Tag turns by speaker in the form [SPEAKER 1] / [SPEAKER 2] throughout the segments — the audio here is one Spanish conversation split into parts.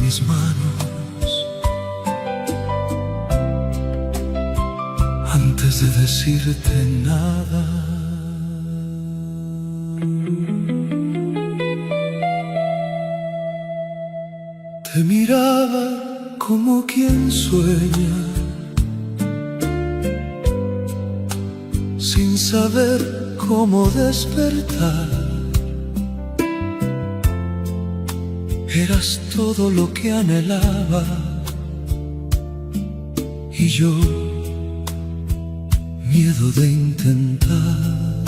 [SPEAKER 1] mis manos antes de decirte nada. Te miraba como quien sueña, sin saber cómo despertar. Eras todo lo que anhelaba y yo, miedo de intentar.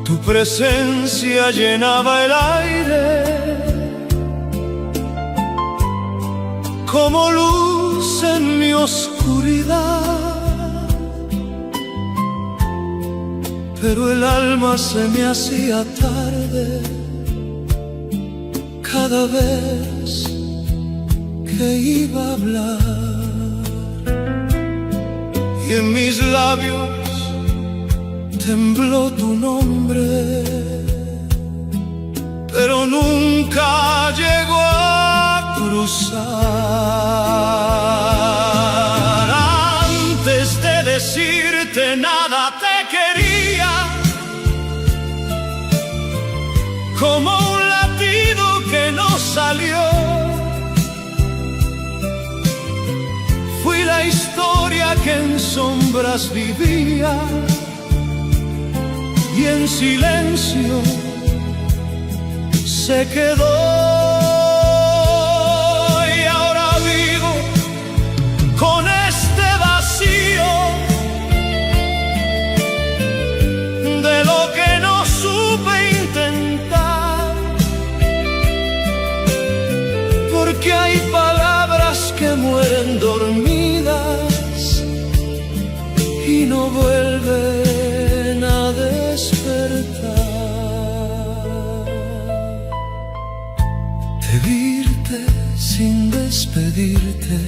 [SPEAKER 1] Tu presencia llenaba el aire como luz en mi oscuridad, pero el alma se me hacía tarde cada vez que iba a hablar, y en mis labios tembló tu nombre, pero nunca llegó a cruzar. Antes de decirte nada te quería, como un latido que no salió. Fui la historia que en sombras vivía y en silencio se quedó. Y ahora vivo con este vacío de lo que no supe intentar, porque hay palabras que mueren dormidas y no vuelven a despertar. De virte sin despedirte,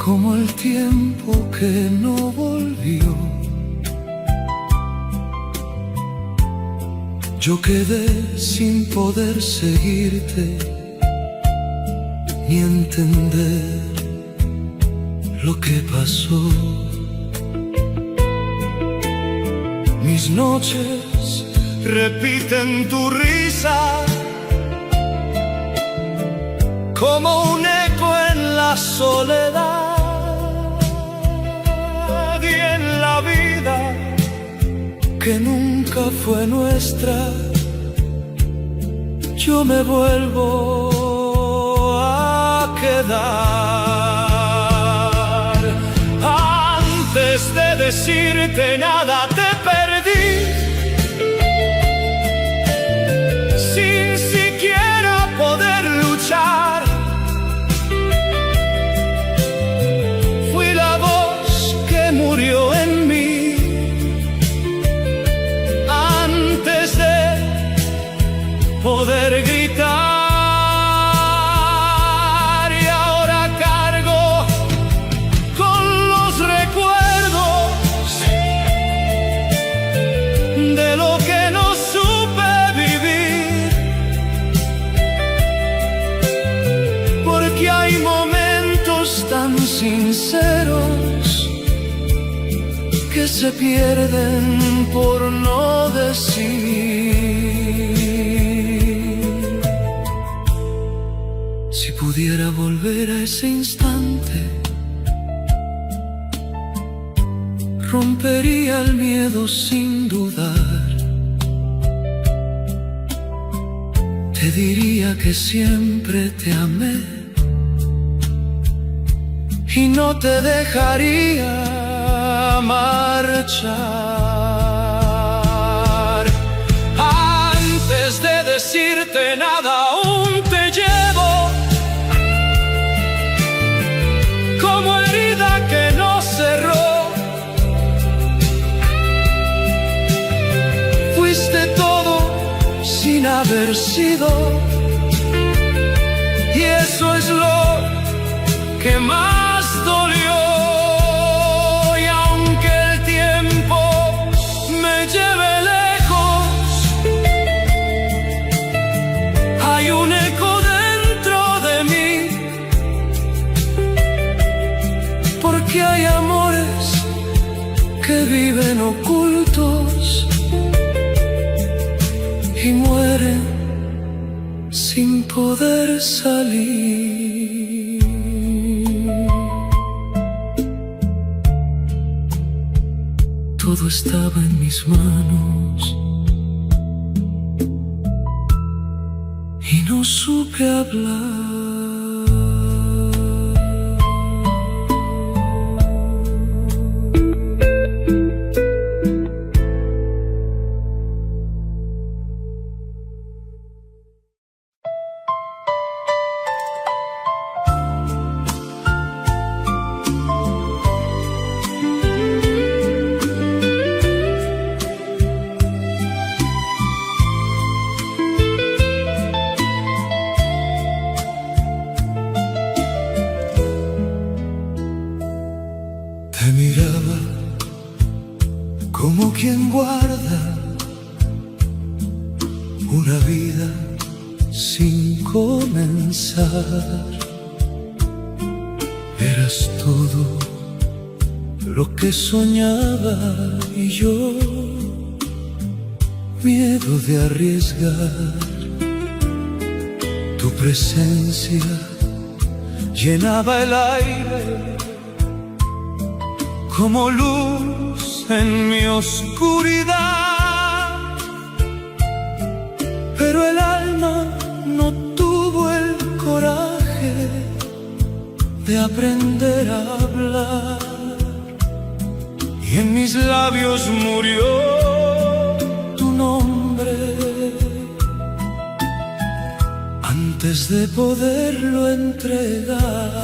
[SPEAKER 1] como el tiempo que no volvió. Yo quedé sin poder seguirte ni entender lo que pasó. Mis noches repiten tu risa como un eco en la soledad, y en la vida que nunca fue nuestra yo me vuelvo a quedar. Antes de decirte nada te perdí, sin siquiera poder luchar. Fui la voz que murió en mí antes de poder gritar. Hay momentos tan sinceros que se pierden por no decir. Si pudiera volver a ese instante, rompería el miedo sin dudar. Te diría que siempre te amé y no te dejaría marchar. Antes de decirte nada aún te llevo como herida que no cerró. Fuiste todo sin haber sido, y eso es lo que más dolió. Y aunque el tiempo me lleve lejos, que hay amores que viven ocultos y mueren sin poder salir. Todo estaba en mis manos y no supe hablar. Te miraba como quien guarda una vida sin comenzar. Eras todo lo que soñaba y yo, miedo de arriesgar. Tu presencia llenaba el aire como luz en mi oscuridad, pero el alma no tuvo el coraje de aprender a hablar, y en mis labios murió tu nombre antes de poderlo entregar.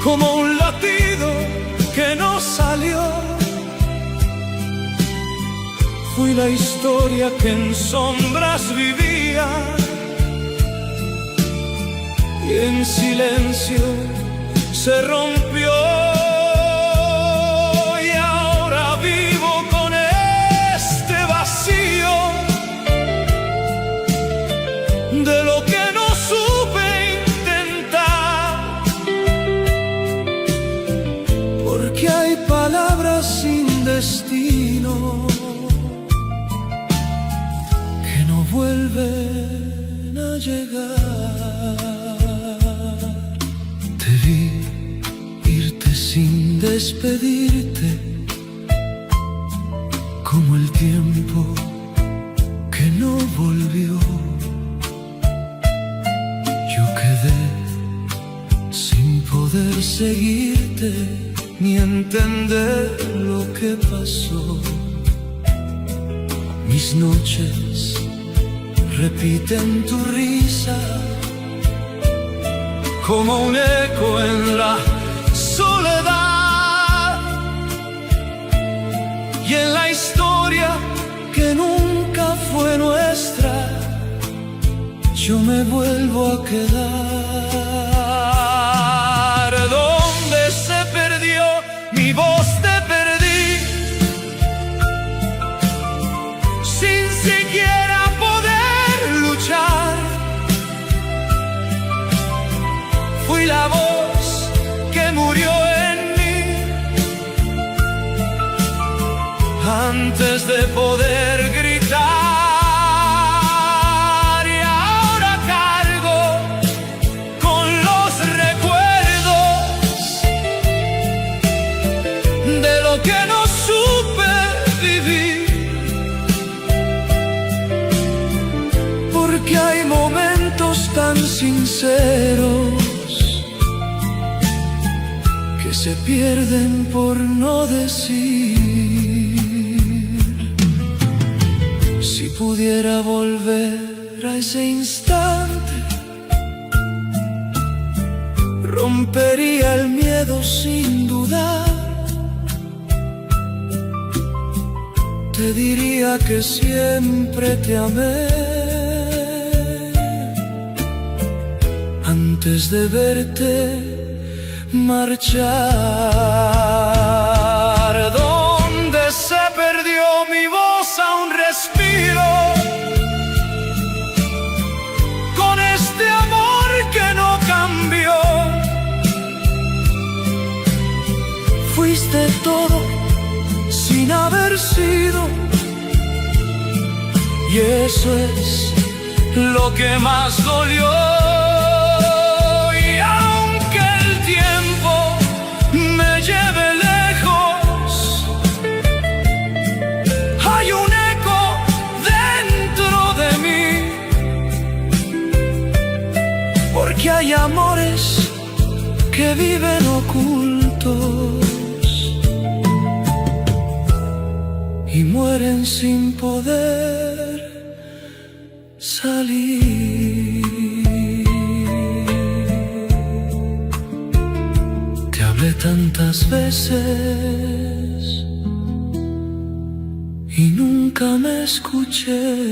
[SPEAKER 1] Como un latido que no salió, fui la historia que en sombras vivía y en silencio se rompió. Y ahora vivo con este vacío de lo que no supe intentar, porque hay palabras sin destino que no vuelven a llegar. Te vi irte sin despedirte, como el tiempo que no volvió. Yo quedé sin poder seguirte ni entender lo que pasó. Mis noches repiten tu risa como un eco en la soledad, y en la historia que nunca fue nuestra yo me vuelvo a quedar. ¿Dónde se perdió mi voz? Te perdí sin siquiera poder luchar. Fui la voz que murió en mí antes de poder gritar, y ahora cargo con los recuerdos de lo que no supe vivir, porque hay momentos tan sinceros que se pierden por no decir. Si pudiera volver a ese instante, rompería el miedo sin dudar. Te diría que siempre te amé antes de verte marchar. ¿Dónde se perdió mi voz a un respiro? fuiste todo sin haber sido. Y eso es lo que más dolió. Y aunque el tiempo me lleve lejos, hay un eco dentro de mí, porque hay amores que viven ocultos y mueren sin poder salir. Te hablé tantas veces y nunca me escuché.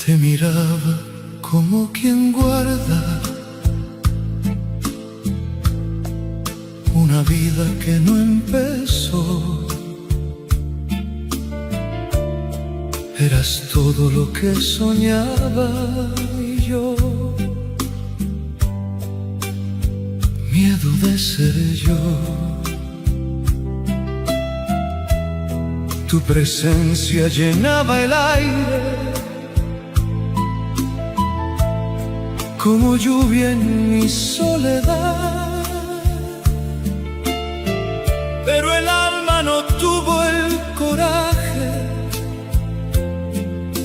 [SPEAKER 1] Te miraba como quien guarda una vida que no empezó. Eras todo lo que soñaba y yo, miedo de ser yo. Tu presencia llenaba el aire como lluvia en mi soledad, pero el alma no tuvo el coraje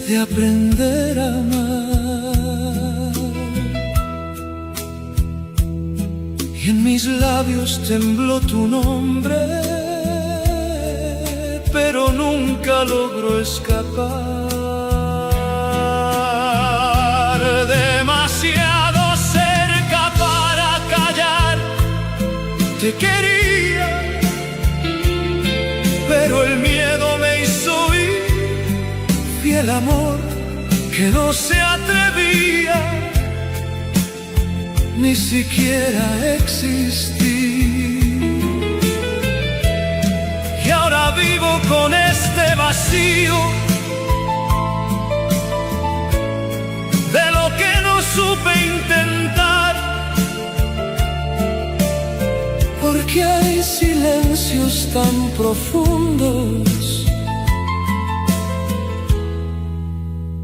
[SPEAKER 1] de aprender a amar. Y en mis labios tembló tu nombre, pero nunca logró escapar. Demasiado cerca para callar, te quería, pero el miedo me hizo huir. Fiel amor que no se atrevía ni siquiera a existir. Y ahora vivo con este vacío de lo que no supe intentar, porque hay silencios tan profundos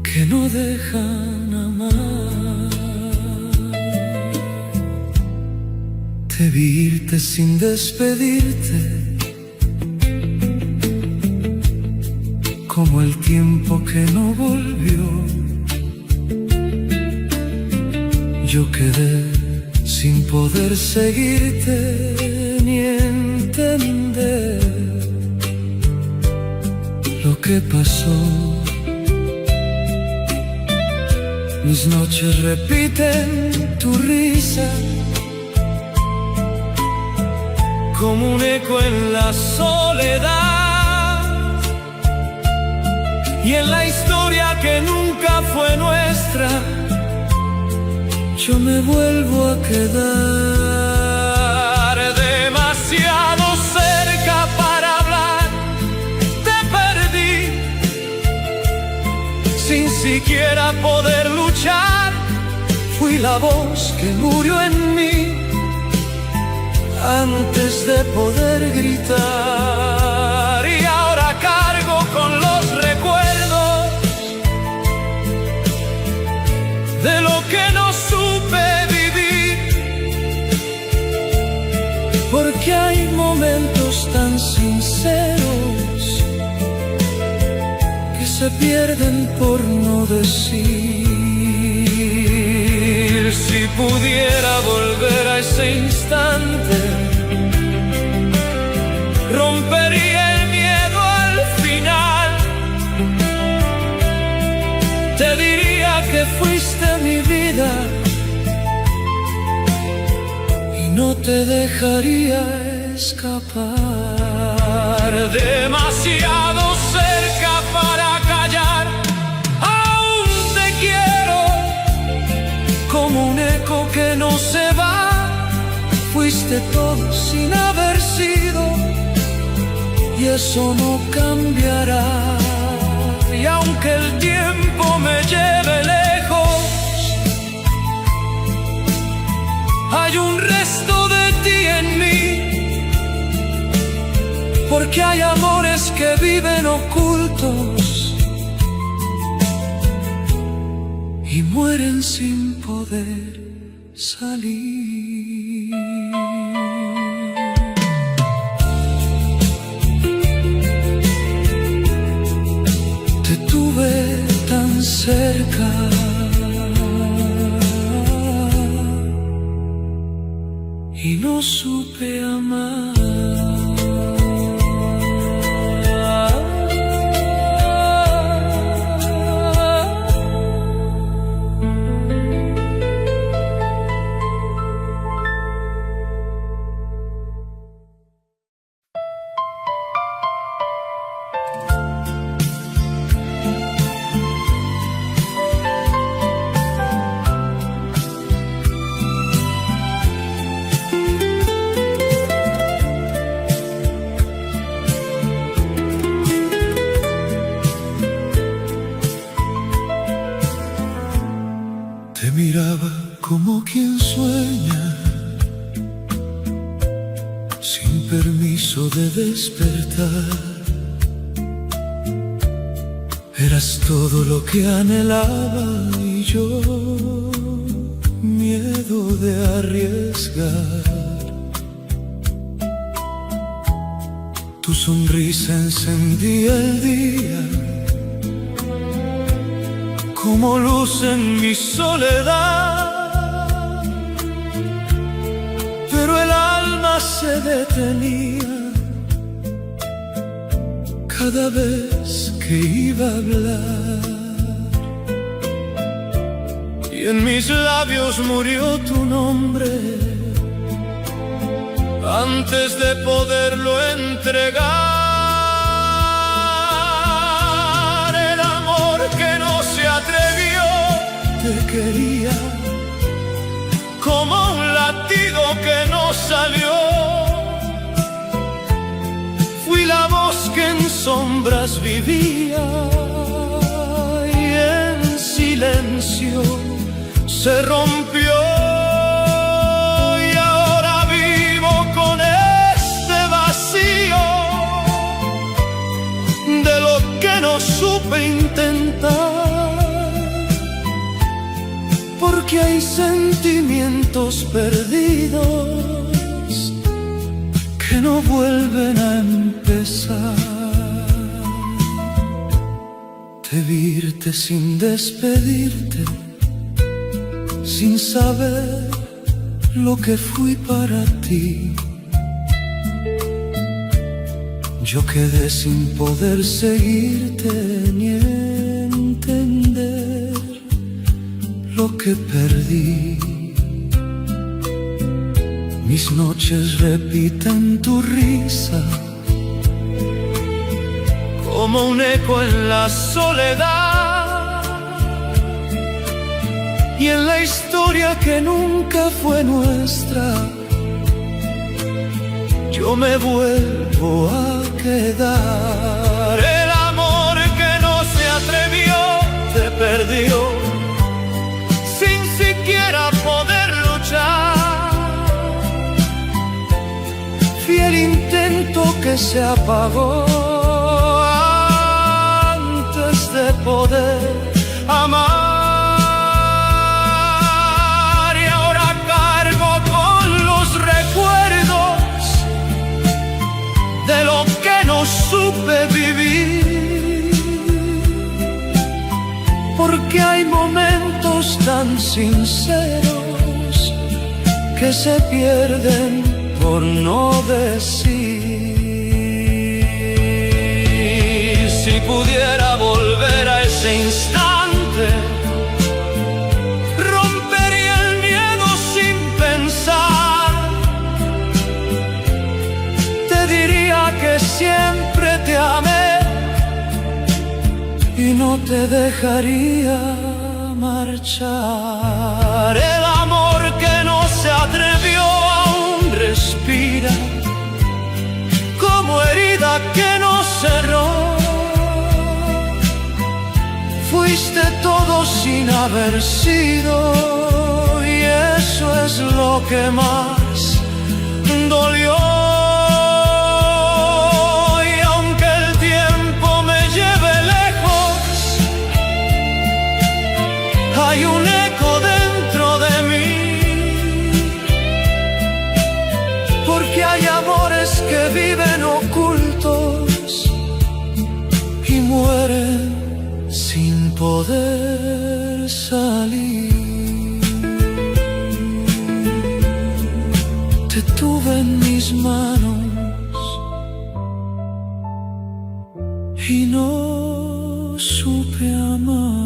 [SPEAKER 1] que no dejan amar. Te vi irte sin despedirte, como el tiempo que no volvió. Yo quedé sin poder seguirte ni entender lo que pasó. Mis noches repiten tu risa como un eco en la soledad, y en la historia que nunca fue nuestra yo me vuelvo a quedar. Demasiado cerca para hablar, te perdí sin siquiera poder luchar. Fui la voz que murió en mí antes de poder gritar. Y ahora cargo con los recuerdos de lo que no supe vivir, porque hay momentos tan sinceros que se pierden por no decir. Si pudiera volver a ese instante, rompería el miedo al final. Te diría que fuiste mi vida te dejaría escapar. Demasiado cerca para callar, aún te quiero, como un eco que no se va. Fuiste todo sin haber sido, y eso no cambiará. Y aunque el tiempo me lleve lejos, hay un resto de ti en mí, porque hay amores que viven ocultos y mueren sin poder salir. Te tuve tan cerca y no supe amar. Te miraba como quien sueña, sin permiso de despertar. Eras todo lo que anhelaba y yo, miedo de arriesgar. Tu sonrisa encendía el día como luz en mi soledad, pero el alma se detenía cada vez que iba a hablar, y en mis labios murió tu nombre antes de poderlo entregar. Te quería como un latido que no salió. Fui la voz que en sombras vivía y en silencio se rompió. Y ahora vivo con este vacío de lo que no supe intentar. Porque hay sentimientos perdidos que no vuelven a empezar. Te virte sin despedirte, sin saber lo que fui para ti. Yo quedé sin poder seguirte ni entender lo que perdí. Mis noches repiten tu risa como un eco en la soledad, y en la historia que nunca fue nuestra yo me vuelvo a quedar. El amor que no se atrevió te perdió sin siquiera poder luchar. Fiel intento que se apagó antes de poder amar. Y ahora cargo con los recuerdos de lo que no supe vivir, porque hay momentos tan sinceros que se pierden por no decir. Si pudiera volver a ese instante, rompería el miedo sin pensar que siempre te amé y no te dejaría marchar. El amor que no se atrevió aún respira como herida que no cerró. Fuiste todo sin haber sido, y eso es lo que más dolió. Y aunque el tiempo me lleve lejos, hay un eco dentro de mí, porque hay amores que viven ocultos y mueren sin poder salir. Te tuve en mis manos y no supe amar.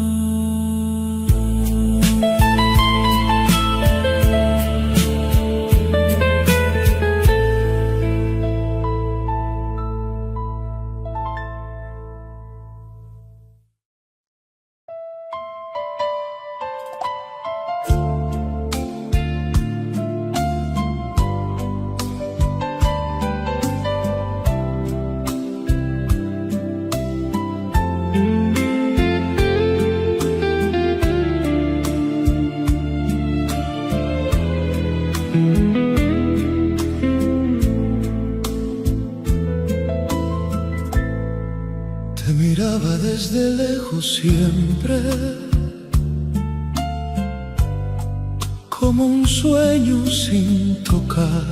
[SPEAKER 1] Te miraba desde lejos siempre, como un sueño sin tocar.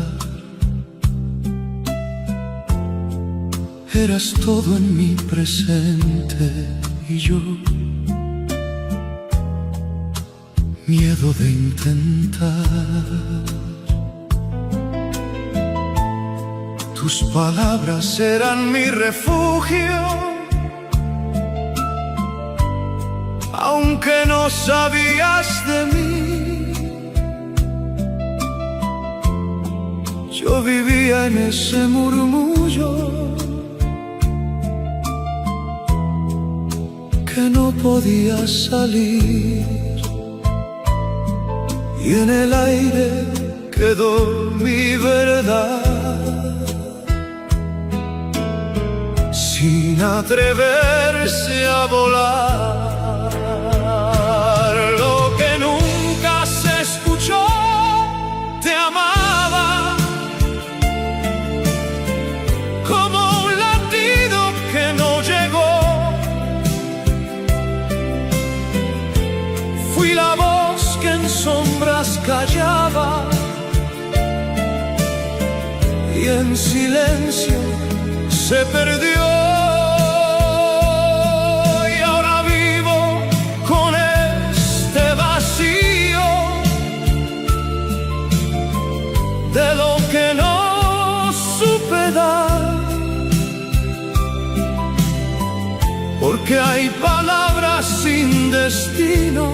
[SPEAKER 1] Eras todo en mi presente y yo, miedo de intentar. Tus palabras eran mi refugio, aunque no sabías de mí. Yo vivía en ese murmullo que no podía salir, y en el aire quedó mi verdad, sin atreverse a volar. Lo que nunca se escuchó, te amaba como un latido que no llegó. Fui la voz que en sombras callaba y en silencio se perdió. Y ahora vivo con este vacío de lo que no supe dar, porque hay palabras sin destino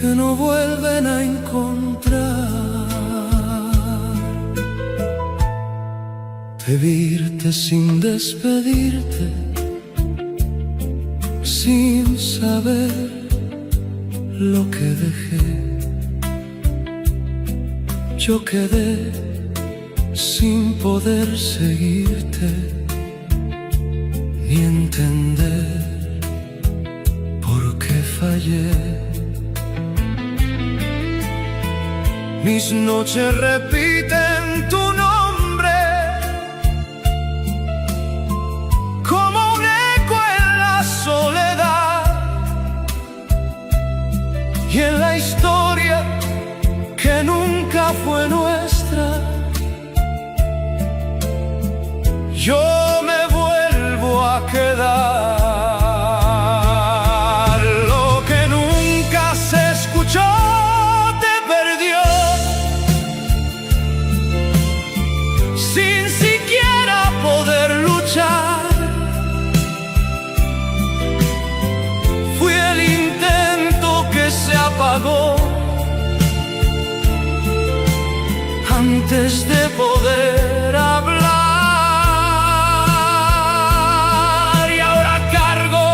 [SPEAKER 1] que no vuelven a encontrar. Pedirte sin despedirte, sin saber lo que dejé. Yo quedé sin poder seguirte, ni entender por qué fallé. Mis noches repiten tu nombre como un eco en la soledad, y en la historia que nunca fue nuestra, yo me vuelvo a quedar. Lo que nunca se escuchó te perdió, antes de poder hablar. Y ahora cargo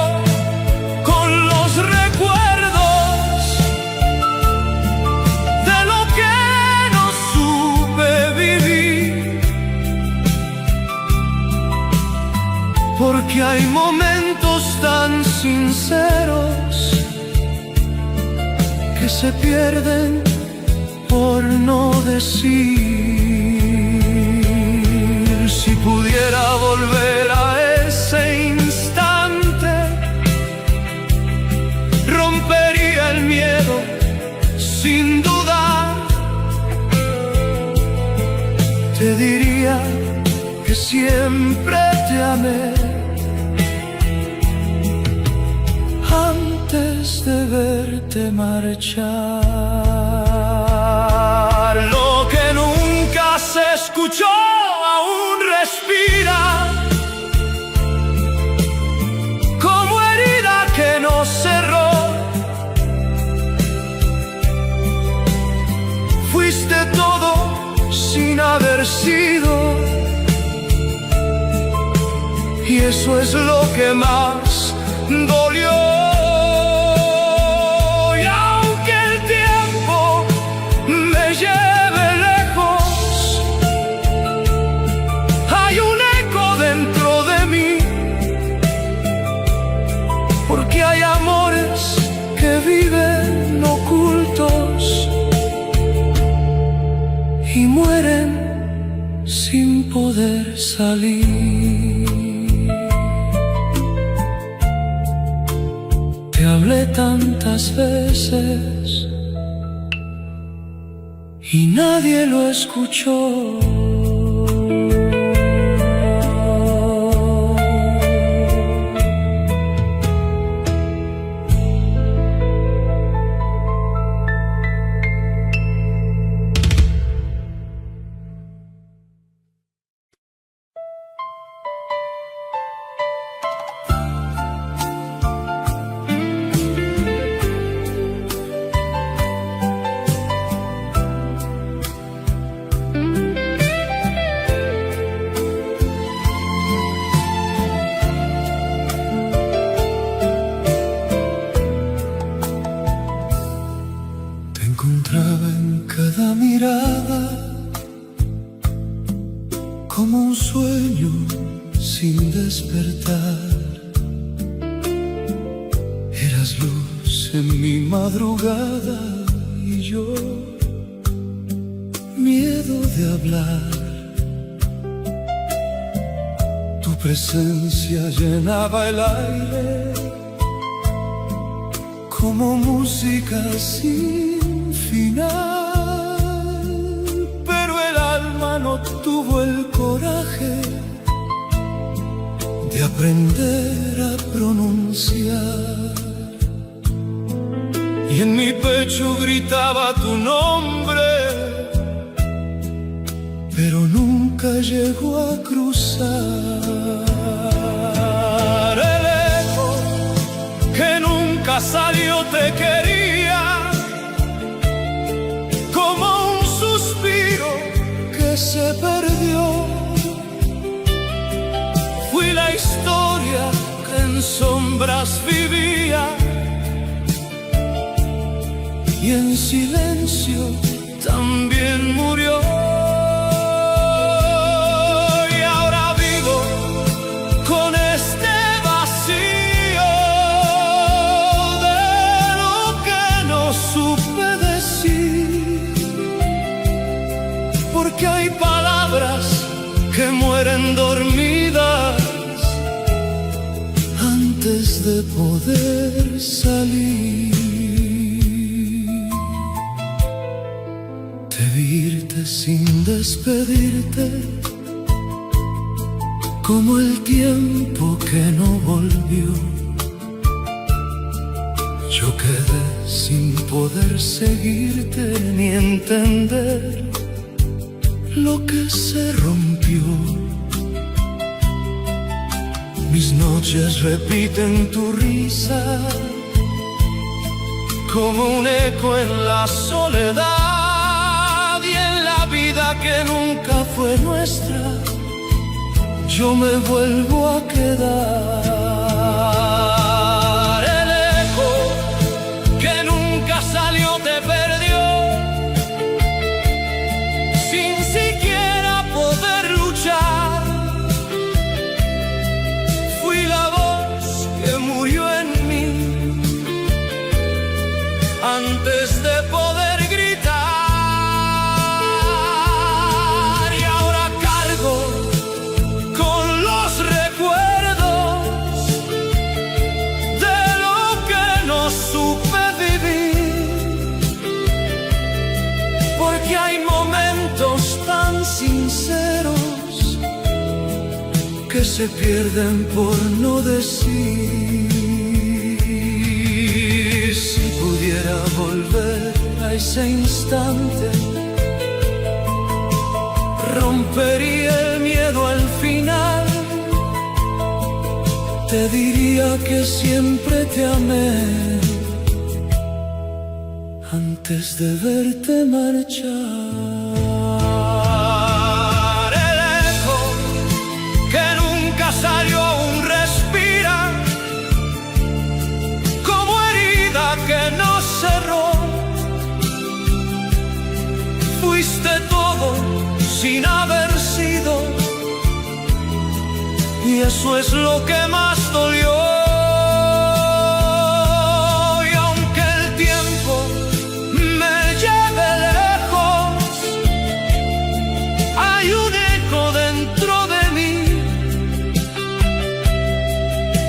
[SPEAKER 1] con los recuerdos de lo que no supe vivir, porque hay momentos tan sinceros que se pierden por no decir. Si pudiera volver a ese instante, rompería el miedo sin dudar. Te diría que siempre te amé antes de verte marchar. Lo que nunca se escuchó aún respira, como herida que no cerró. Fuiste todo sin haber sido, y eso es lo que más dolió. Porque hay amores que viven ocultos y mueren sin poder salir. Te hablé tantas veces y nadie lo escuchó. Encontraba en cada mirada como un sueño sin despertar. Eras luz en mi madrugada y yo miedo de hablar. Tu presencia llenaba el aire como música sin final, pero el alma no tuvo el coraje de aprender a pronunciar. Y en mi pecho gritaba tu nombre, pero nunca llegó a cruzar. El eco que nunca salió te quería, como un suspiro que se perdió. Fui la historia que en sombras vivía y en silencio también murió. Y ahora vivo con este vacío de lo que no supe decir, porque hay palabras que mueren dormidas antes de poder salir. De irte sin despedirte, como el tiempo que no volvió. Yo quedé sin poder seguirte ni entender lo que se rompió. Mis noches repiten tu risa como un eco en la soledad, y en la vida que nunca fue nuestra, yo me vuelvo a quedar. El eco que nunca salió te perdió, sin siquiera poder luchar. Fui la voz que murió en mí antes de poder gritar. Y ahora cargo con los recuerdos de lo que no supe vivir, porque hay momentos tan sinceros que se pierden por no decir. Si pudiera volver a ese instante, rompería el miedo al final. Te diría que siempre te amé antes de verte marchar. El eco que nunca salió aún respira, como herida que no cerró. Fuiste todo sin haber sido, y eso es lo que más dolió. Y aunque el tiempo me lleve lejos, hay un eco dentro de mí,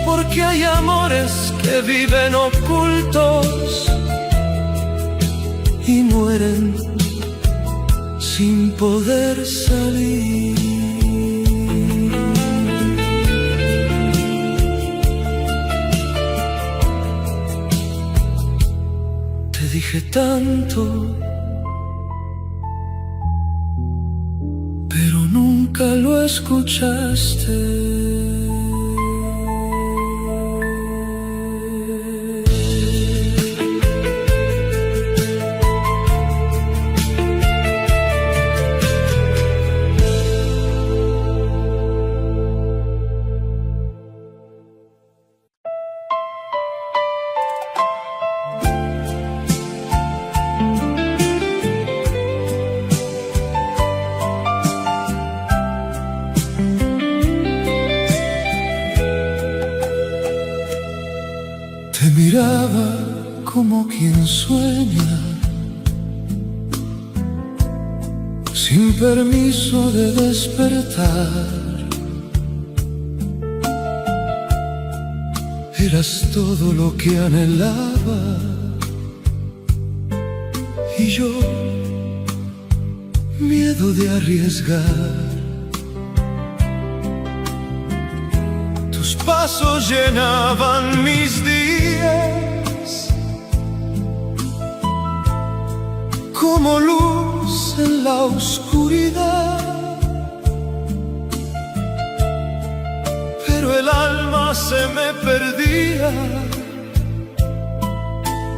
[SPEAKER 1] porque hay amores que viven ocultos y mueren sin poder salir. Te dije tanto, pero nunca lo escuchaste. Te miraba como quien sueña, sin permiso de despertar. Eras todo lo que anhelaba, y yo, miedo de arriesgar. Tus pasos llenaban mis días como luz en la oscuridad, pero el alma se me perdía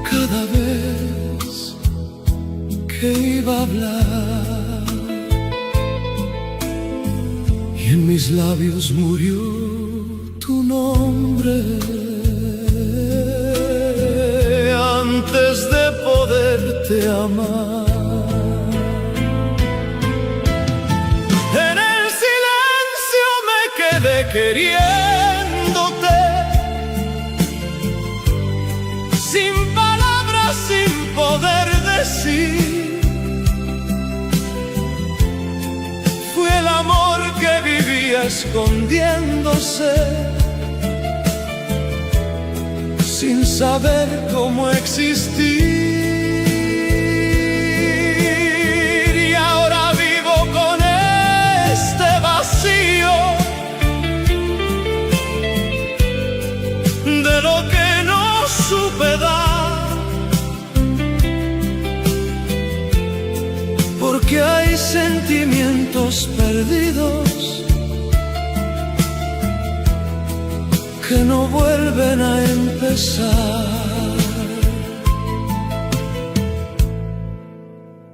[SPEAKER 1] cada vez que iba a hablar, y en mis labios murió tu nombre antes de poderte amar. En el silencio me quedé queriéndote, sin palabras, sin poder decir. Fue el amor que vivía escondiéndose, sin saber cómo existir. Y ahora vivo con este vacío de lo que no supe dar, porque hay sentimientos perdidos que no vuelven a empezar.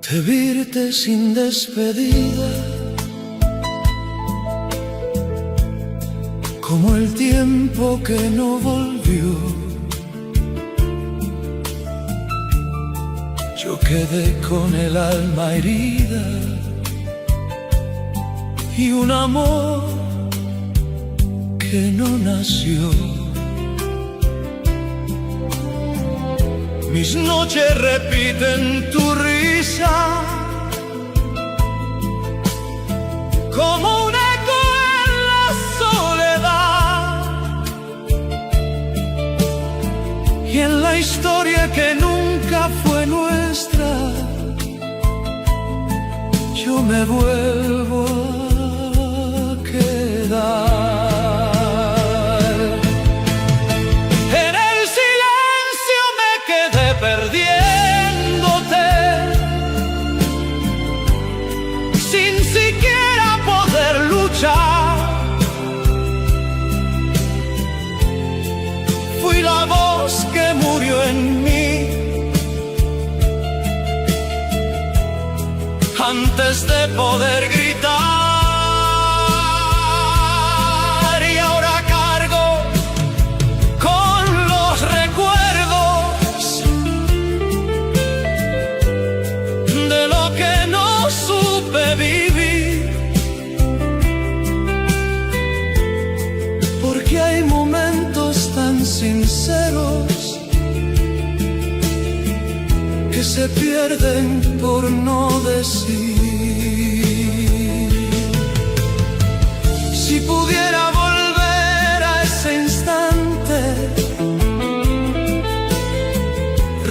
[SPEAKER 1] Te Irte sin despedida, como el tiempo que no volvió. Yo quedé con el alma herida y un amor que no nació. Mis noches repiten tu risa como un eco en la soledad, y en la historia que nunca fue nuestra yo me vuelvo a quedar. Perdiéndote, sin siquiera poder luchar. Fui la voz que murió en mí antes de poder gritar. Y ahora cargo con los recuerdos de lo que no supe vivir, porque hay momentos tan sinceros que se pierden por no decir. Si pudiera volver a ese instante,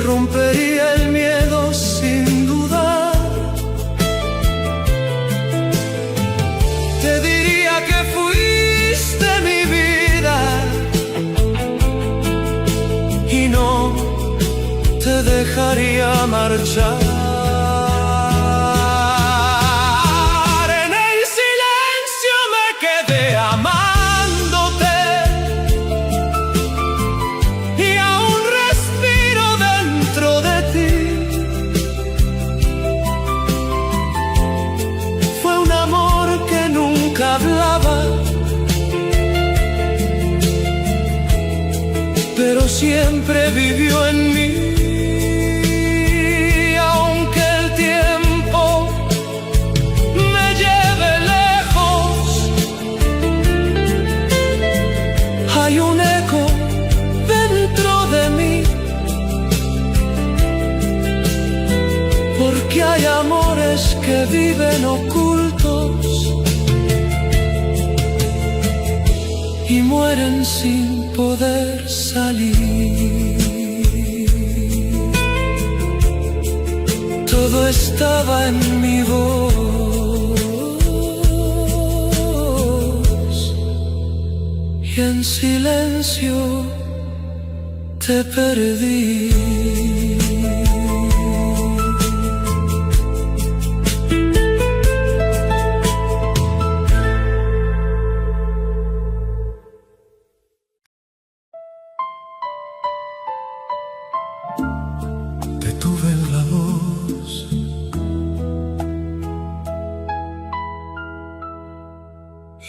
[SPEAKER 1] rompería el miedo sin dudar. Te diría que fuiste mi vida y no te dejaría marchar. En el silencio me quedé amándote y aún respiro dentro de ti. Fue un amor que nunca hablaba, pero siempre vivió en mí. Hay un eco dentro de mí, porque hay amores que viven ocultos y mueren sin poder salir. Todo estaba en mi voz y en silencio te perdí. Te tuve en la voz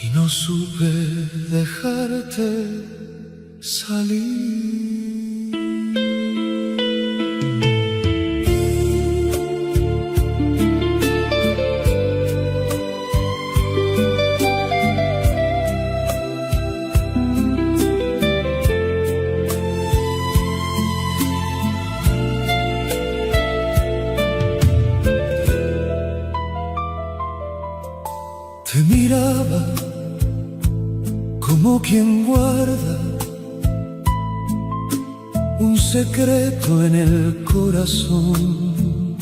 [SPEAKER 1] y no supe dejarte salir. Te miraba como quien guarda un secreto en el corazón.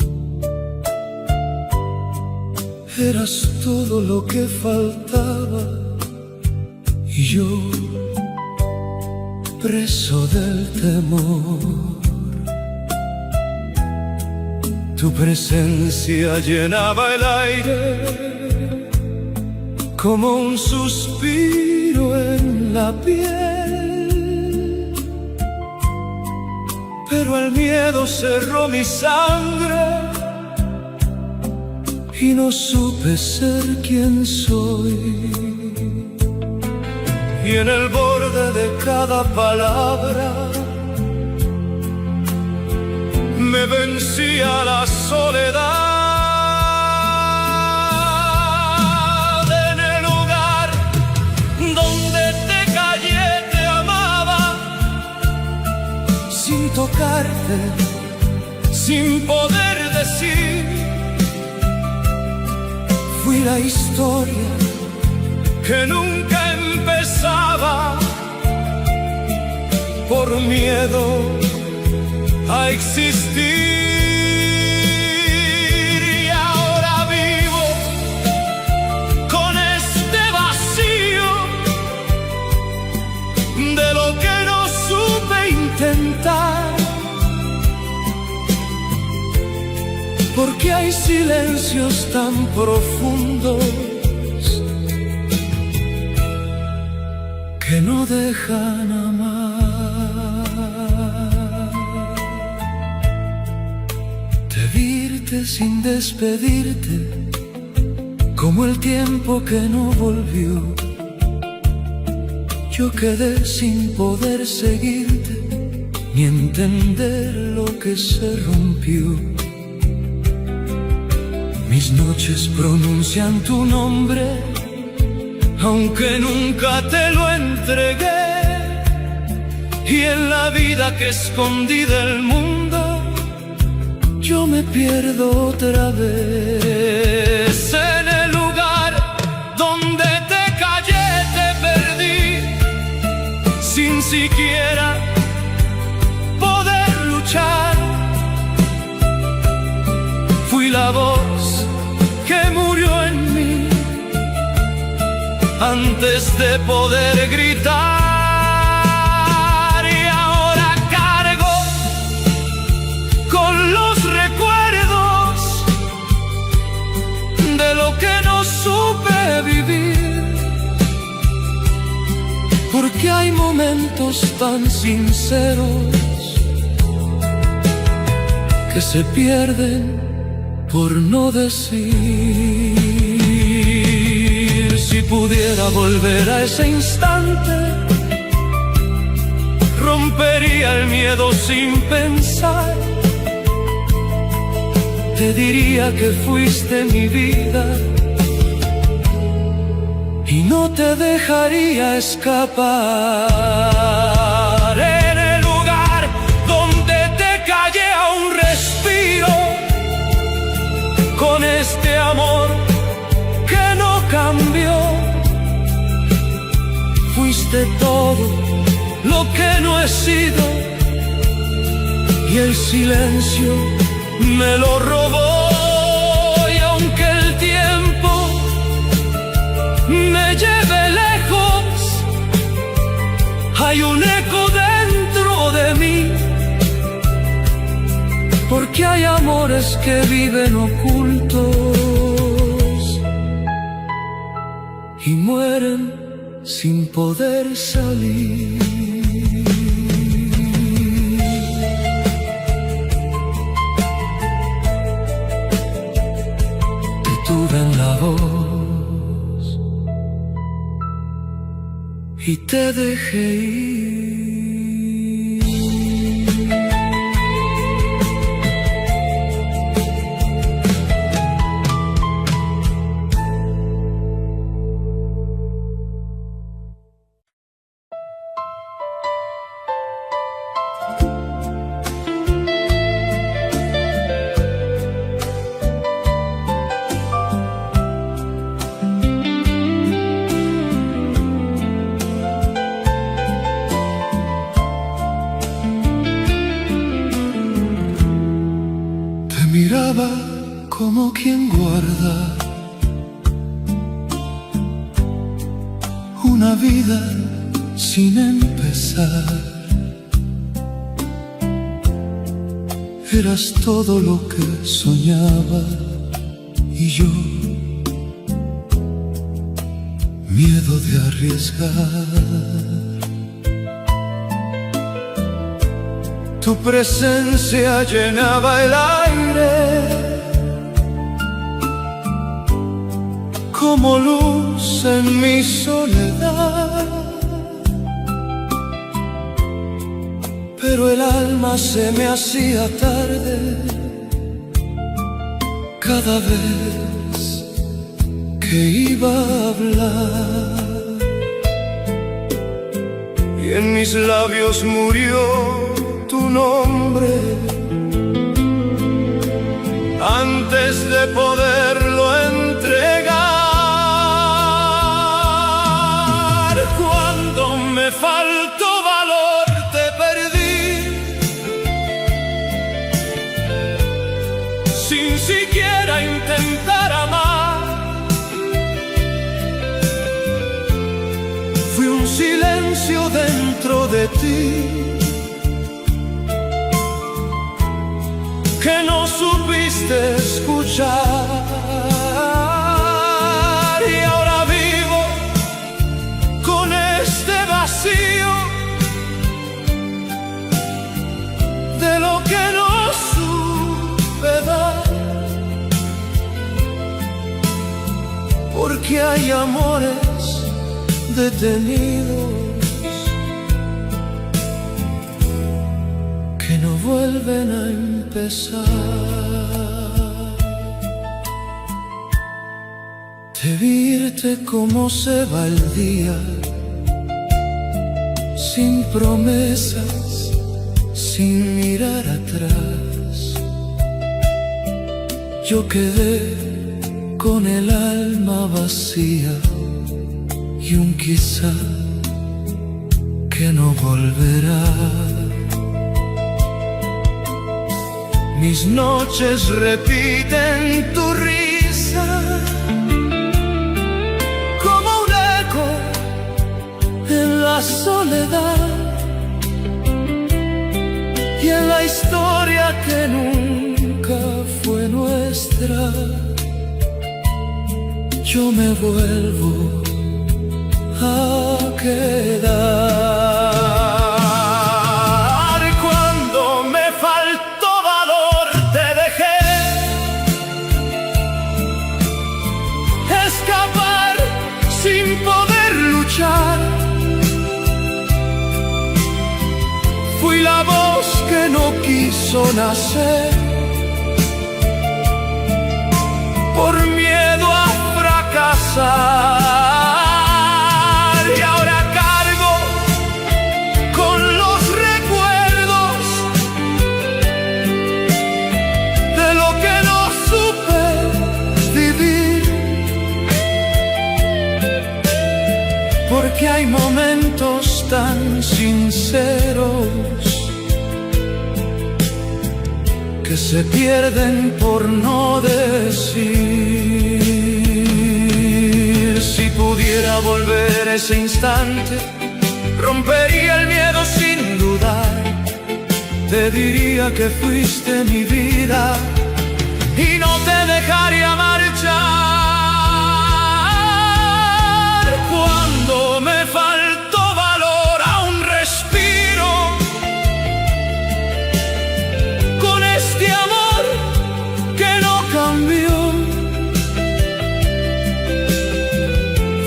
[SPEAKER 1] Eras todo lo que faltaba y yo preso del temor. Tu presencia llenaba el aire como un suspiro en la piel, pero el miedo cerró mi sangre y no supe ser quien soy. Y en el borde de cada palabra me vencía la soledad. En el lugar donde te callé te amaba, sin tocarte, sin poder decir. Fui la historia que nunca empezaba, por miedo a existir. Y ahora vivo con este vacío de lo que no supe intentar, porque hay silencios tan profundos que no dejan amar. Te vi sin despedirte, como el tiempo que no volvió. Yo quedé sin poder seguirte, ni entender lo que se rompió. Mis noches pronuncian tu nombre, aunque nunca te lo entregué. Y en la vida que escondí del mundo, yo me pierdo otra vez. En el lugar donde te callé te perdí, sin siquiera poder luchar. Fui la voz que murió en mí antes de poder gritar. Y ahora cargo con los recuerdos de lo que no supe vivir, porque hay momentos tan sinceros que se pierden por no decir. Si pudiera volver a ese instante, rompería el miedo sin pensar. Te diría que fuiste mi vida y no te dejaría escapar. En el lugar donde te callé aún respiro, con este amor que no cambió. Fuiste todo lo que no he sido, y el silencio me lo robó. Y aunque el tiempo me lleve lejos, hay un eco dentro de mí, porque hay amores que viven ocultos y mueren sin poder salir. Te tuve en la voz y te dejé ir. Miraba como quien guarda una vida sin empezar. Eras todo lo que soñaba y yo, miedo de arriesgar. Tu presencia llenaba el aire como luz en mi soledad. Pero el alma se me hacía tarde cada vez que iba a hablar. Y en mis labios murió tu nombre antes de poderlo entregar. Cuando me faltó valor te perdí, sin siquiera intentar amar. Fui un silencio dentro de ti que no supiste escuchar. Y ahora vivo con este vacío de lo que no supe dar. Porque hay amores detenidos que no vuelven a empezar. De irte como se va el día, sin promesas, sin mirar atrás. Yo quedé con el alma vacía y un quizá que no volverá. Mis noches repiten tu risa como un eco en la soledad y en la historia que nunca fue nuestra. Yo me vuelvo a quedar. Cuando me faltó valor te dejé escapar sin poder luchar. Fui la voz que no quiso nacer por miedo a fracasar. Y ahora cargo con los recuerdos de lo que no supe vivir. Porque hay momentos tan sinceros que se pierden por no decir. Si pudiera volver ese instante, rompería el miedo sin dudar. Te diría que fuiste mi vida y no te dejaría marchar. Cuando me faltó valor aún respiro con este amor que no cambió.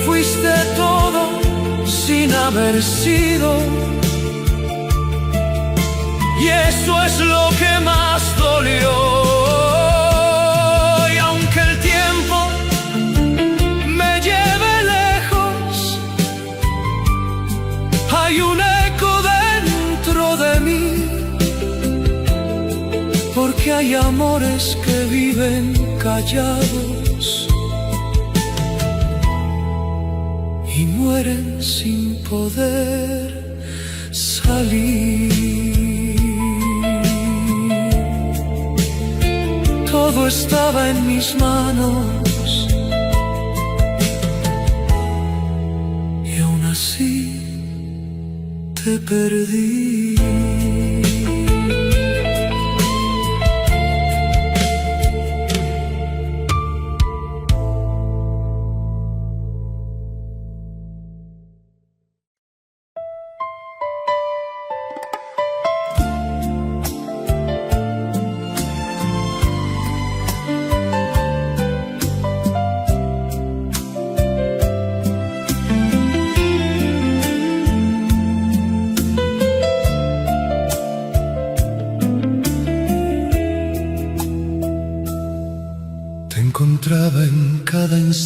[SPEAKER 1] Fuiste todo sin haber sido, y eso es lo que más dolió. Y aunque el tiempo me lleve lejos, hay un eco dentro de mí. Porque hay amores que viven callados y mueren sin poder salir. Todo estaba en mis manos y aún así te perdí.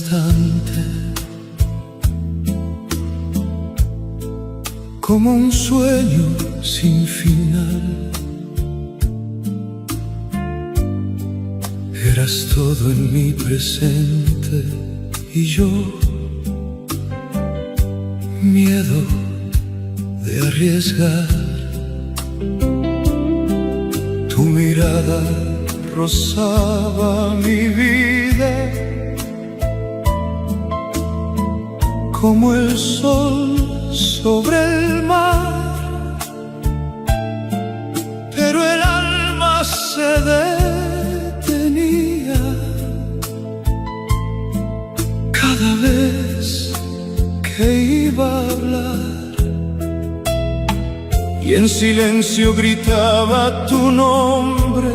[SPEAKER 1] instante, como un sueño sin final. Eras todo en mi presente y yo, miedo de arriesgar. Tu mirada rozaba mi vida como el sol sobre el mar, pero el alma se detenía cada vez que iba a hablar, y en silencio gritaba tu nombre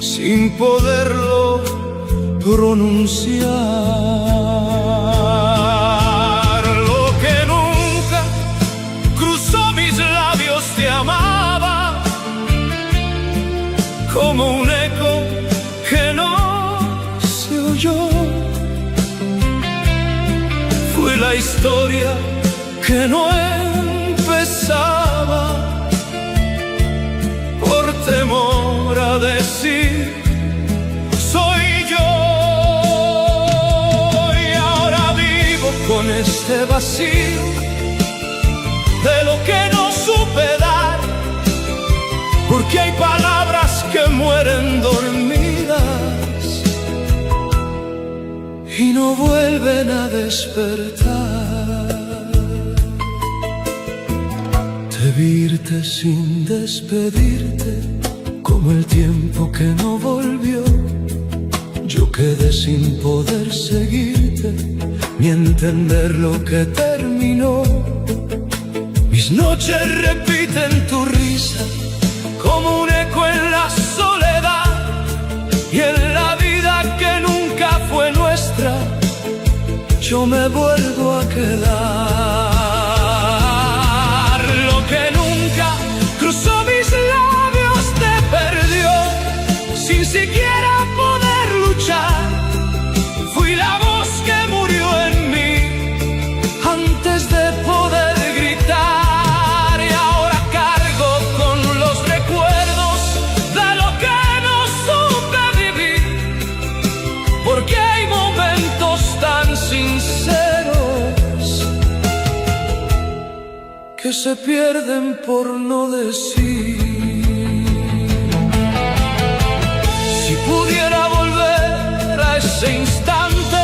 [SPEAKER 1] sin poderlo pronunciar. Lo que nunca cruzó mis labios te amaba, como un eco que no se oyó. Fue la historia que no empezaba por temor a decir soy yo. Y ahora vivo con este vacío de lo que no supe dar, porque hay palabras que mueren dormidas y no vuelven a despertar. Te vi irte sin despedirte, como el tiempo que no volvió. Yo quedé sin poder seguirte, ni entender lo que terminó. Mis noches repiten tu risa, como un eco en la soledad, y en la vida que nunca fue nuestra, yo me vuelvo a quedar. Lo que nunca cruzó mis labios te perdió, sin siquiera poder luchar. Fui la voz que murió en mí antes de poder gritar, y ahora cargo con los recuerdos de lo que no supe vivir, porque hay momentos tan sinceros que se pierden por no decir. Si pudiera volver a ese instante,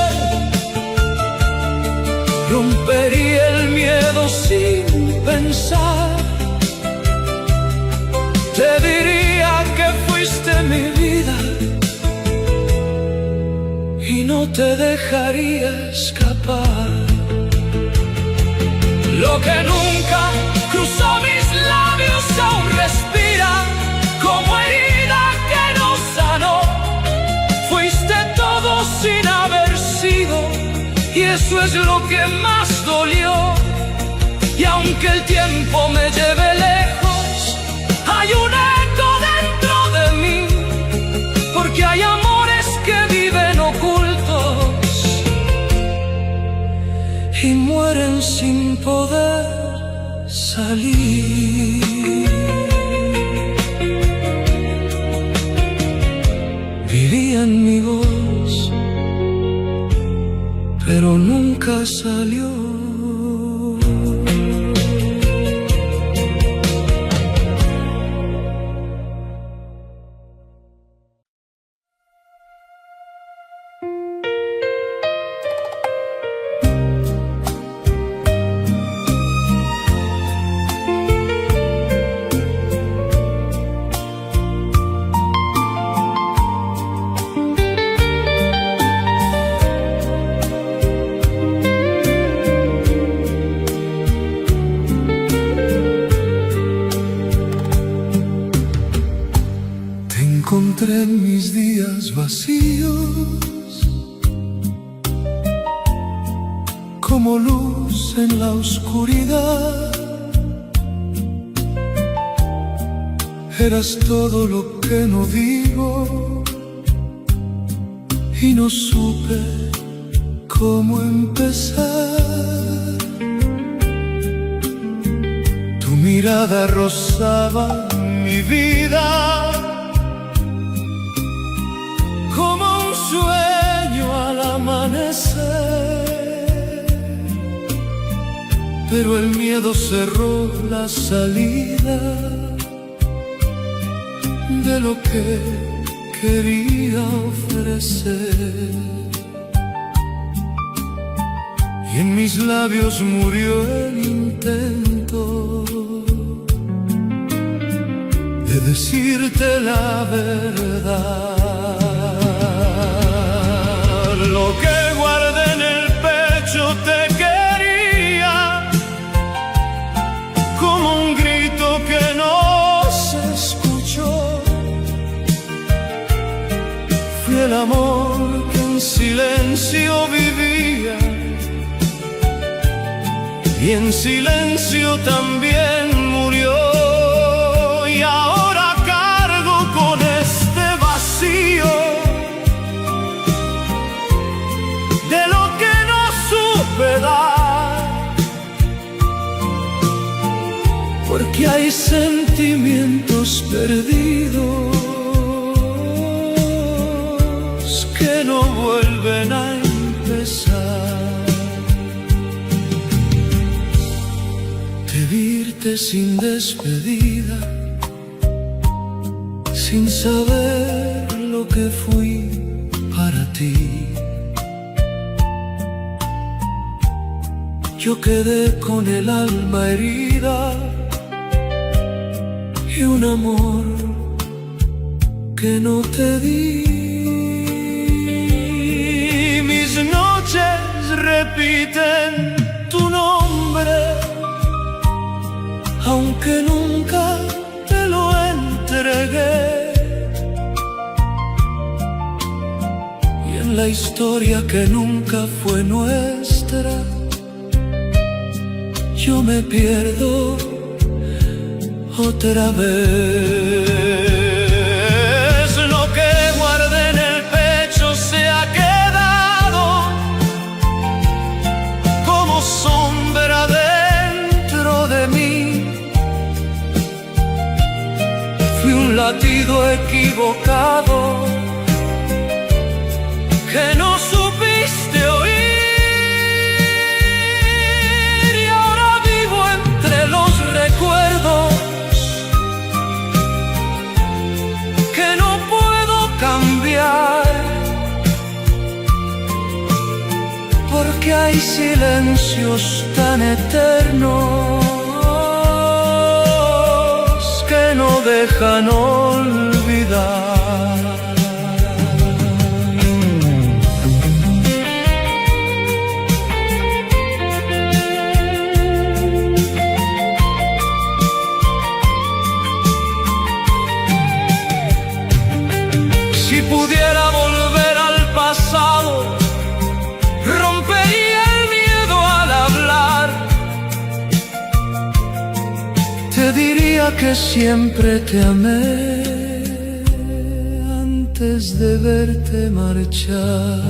[SPEAKER 1] rompería el miedo sin pensar. Te diría que fuiste mi vida y no te dejaría escapar. Lo que nunca cruzó mis labios aún respira, como herida que no sanó. Fuiste todo sin haber sido, y eso es lo que más dolió. Y aunque el tiempo me lleve lejos, hay un eco dentro de mí, porque hay amores que viven ocultos y mueren sin poder salir. Vivía en mi voz, pero nunca salió. Encontré en mis días vacíos como luz en la oscuridad. Eras todo lo que no digo y no supe cómo empezar. Tu mirada rozaba mi vida como un sueño al amanecer, pero el miedo cerró la salida de lo que quería ofrecer. Y en mis labios murió el intento de decirte la verdad. Lo que guardé en el pecho te quería, como un grito que no se escuchó. Fui el amor que en silencio vivía, y en silencio también murió. Y ahora cargo con este vacío de lo que no supe dar, porque hay sentimientos perdidos que no vuelven a empezar. Irte sin despedida, sin saber lo que fui para ti. Yo quedé con el alma herida y un amor que no te di. Mis noches repiten tu nombre, aunque nunca te lo entregué. Y en la historia que nunca fue nuestra, yo me pierdo otra vez. Lo que guardé en el pecho se ha quedado como sombra dentro de mí. Fui un latido equivocado que no supiste oír, y ahora vivo entre los recuerdos que no puedo cambiar, porque hay silencios tan eternos que no dejan olvidar. Si pudiera volver al pasado, rompería el miedo al hablar. Te diría que siempre te amé antes de verte marchar.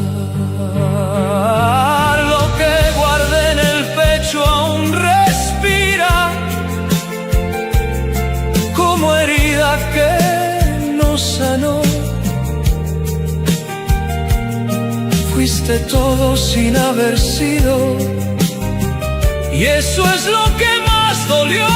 [SPEAKER 1] Lo que guardé en el pecho aún respira, como herida que no sanó. Fuiste todo sin haber sido, y eso es lo que más dolió.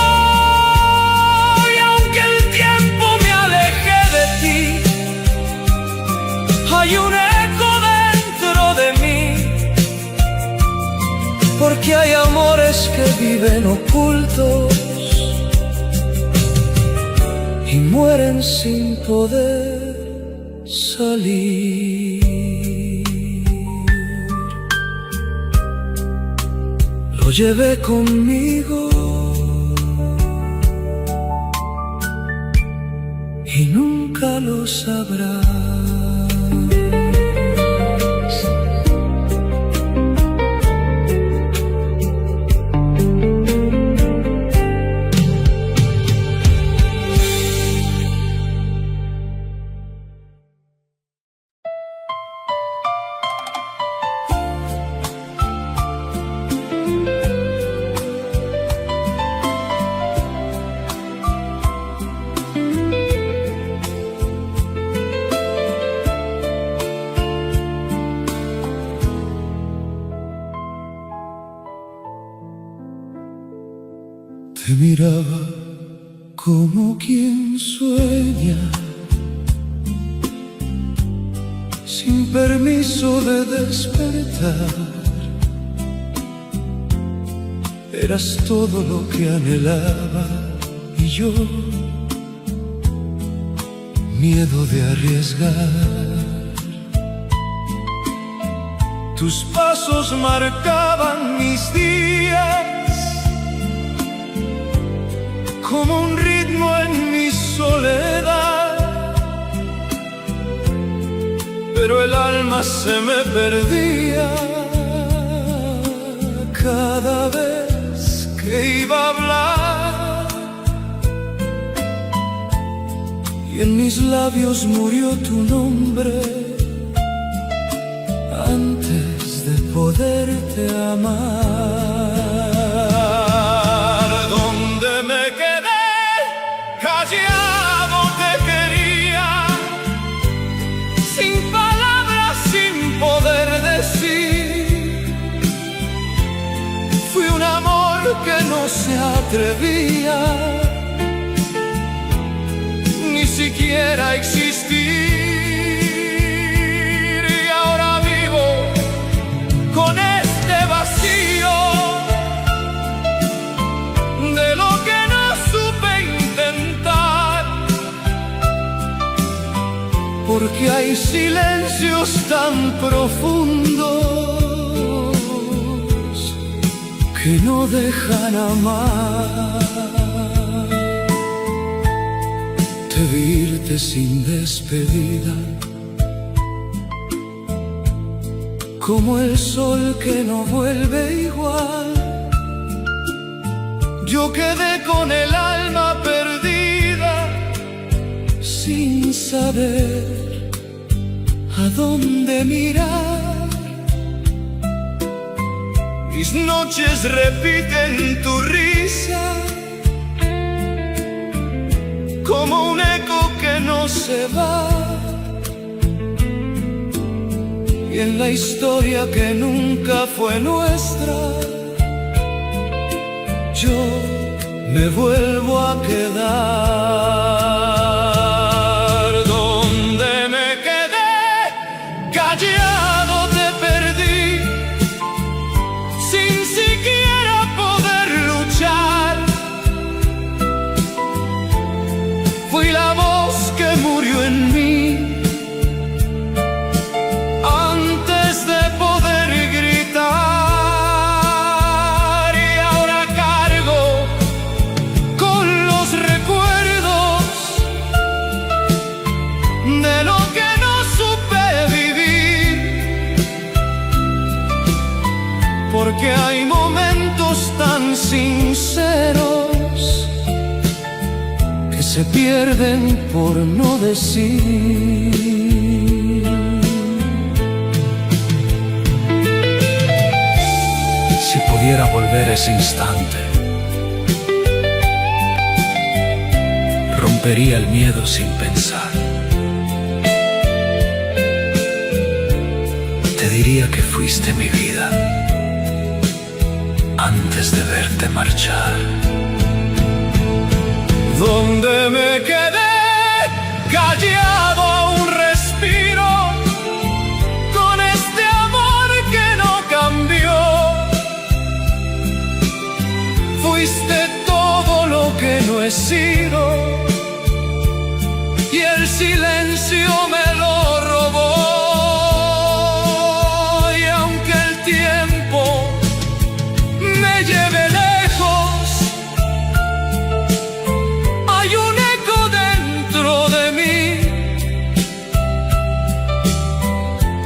[SPEAKER 1] Hay un eco dentro de mí, porque hay amores que viven ocultos y mueren sin poder salir. Lo llevé conmigo y nunca lo sabrá. Te miraba como quien sueña, sin permiso de despertar. Eras todo lo que anhelaba y yo, miedo de arriesgar. Tus pasos marcaban mis días como un ritmo en mi soledad, pero el alma se me perdía cada vez que iba a hablar, y en mis labios murió tu nombre antes de poderte amar. Donde me quedé callado te quería, sin palabras, sin poder decir. Fui un amor que no se atrevía ni siquiera a existir. Con este vacío de lo que no supe intentar, porque hay silencios tan profundos que no dejan amar. Te vi irte sin despedida, como el sol que no vuelve igual. Yo quedé con el alma perdida, sin saber a dónde mirar. Mis noches repiten tu risa, como un eco que no se va. Y en la historia que nunca fue nuestra, yo me vuelvo a quedar. Donde me quedé callado te perdí, sin siquiera poder luchar. Fui la voz que murió en mí de lo que no supe vivir, porque hay momentos tan sinceros que se pierden por no decir. Si pudiera volver ese instante, rompería el miedo sin pensar. Te diría que fuiste mi vida antes de verte marchar. Donde me quedé callado aún respiro, con este amor que no cambió. Fuiste todo lo que no he sido, y el silencio me lo robó. Lleve lejos, hay un eco dentro de mí,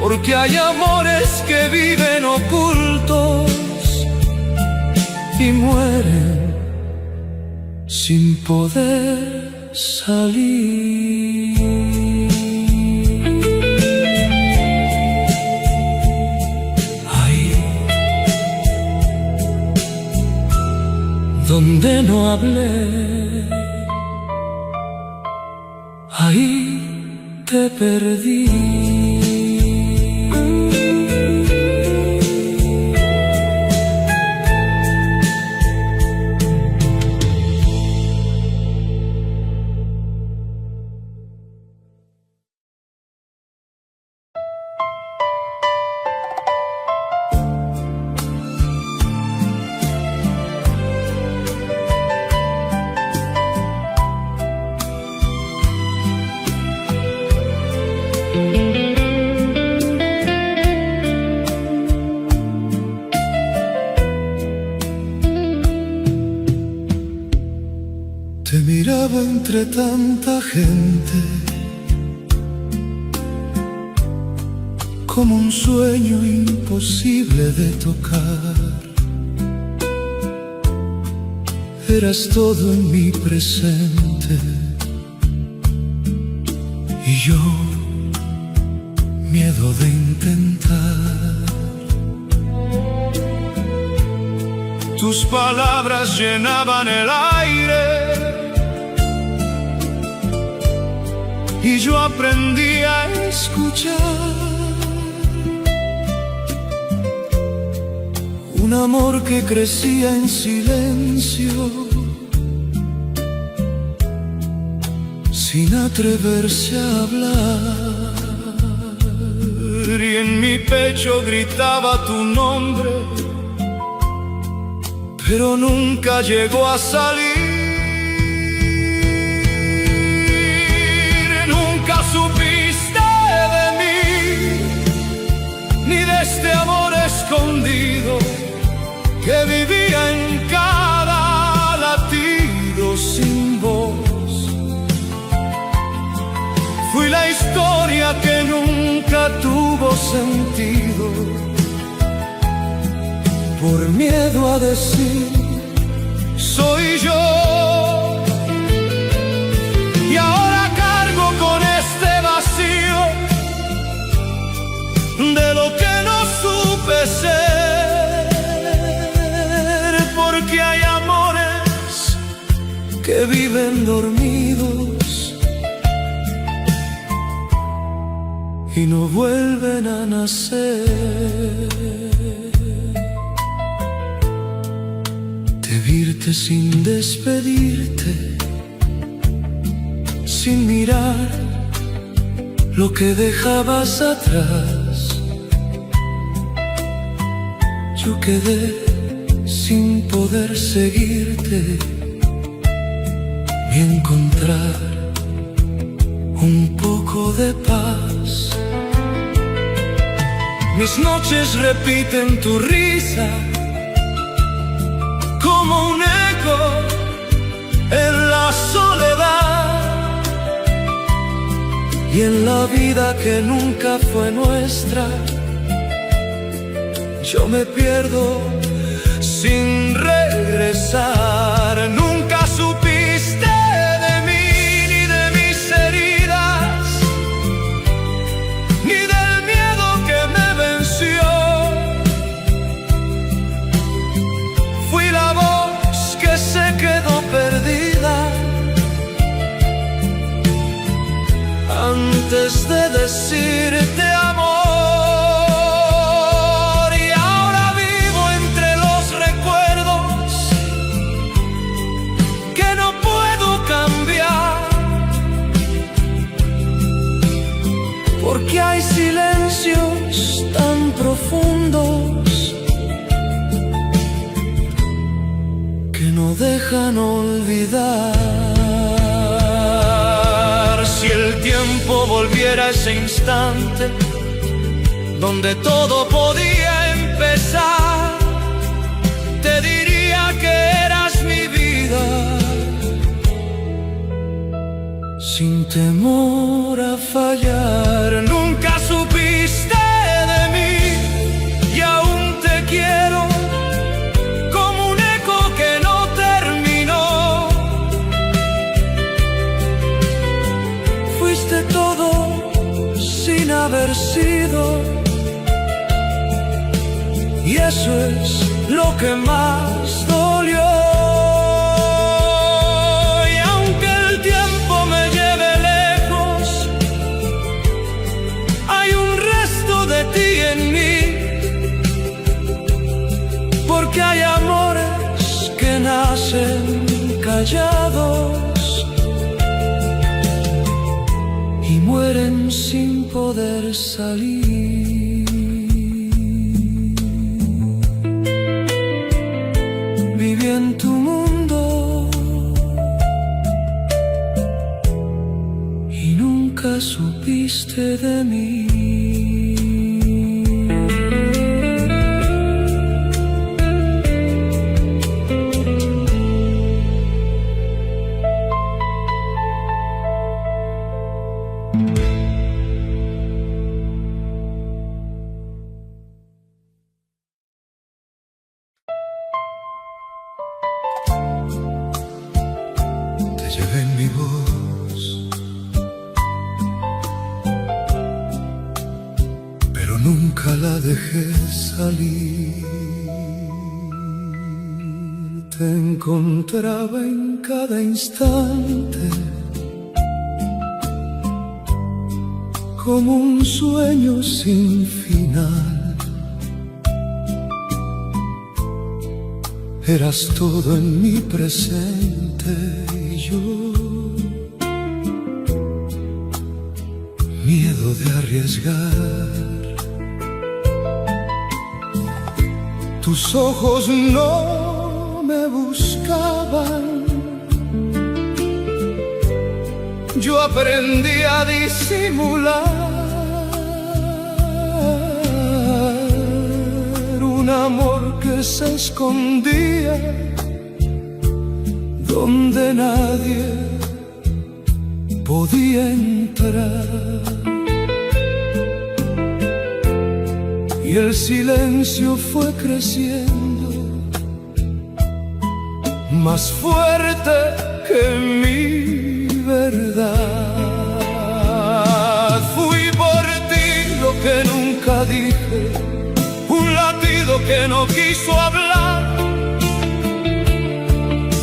[SPEAKER 1] porque hay amores que viven ocultos y mueren sin poder salir. Donde no hablé, ahí te perdí. entre tanta gente, como un sueño imposible de tocar. Eras todo en mi presente y yo, miedo de intentar. Tus palabras llenaban el aire y yo aprendí a escuchar. Un amor que crecía en silencio, sin atreverse a hablar. Y en mi pecho gritaba tu nombre, pero nunca llegó a salir. Nunca supiste de mí, ni de este amor escondido que vivía en cada latido sin voz. Fui la historia que nunca tuvo sentido, por miedo a decir soy yo. Y ahora cargo con este vacío de lo que no supe ser, porque hay amores que viven dormidos y no vuelven a nacer. Te virte sin despedirte, sin mirar lo que dejabas atrás. Yo quedé sin poder seguirte ni encontrar un poco de paz. Mis noches repiten tu risa como un eco en la soledad, y en la vida que nunca fue nuestra yo me pierdo sin regresar. Nunca supiste de mí, ni de mis heridas, ni del miedo que me venció. Fui la voz que se quedó perdida antes de decirte amor. Porque hay silencios tan profundos que no dejan olvidar. Si el tiempo volviera a ese instante donde todo podía empezar, te diría que eras mi vida, sin temor a fallar. Nunca supiste de mí y aún te quiero como un eco que no terminó. Fuiste todo sin haber sido, y eso es lo que más dolió. Porque hay amores que nacen callados y mueren sin poder salir. Viví en tu mundo y nunca supiste de mí. mi voz, pero nunca la dejé salir. Te encontraba en cada instante, como un sueño sin final. Eras todo en mi presente y yo, miedo de arriesgar. Tus ojos no me buscaban, yo aprendí a disimular un amor que se escondía donde nadie podía entrar. Y el silencio fue creciendo, más fuerte que mi verdad. Fui por ti lo que nunca dije, un latido que no quiso hablar.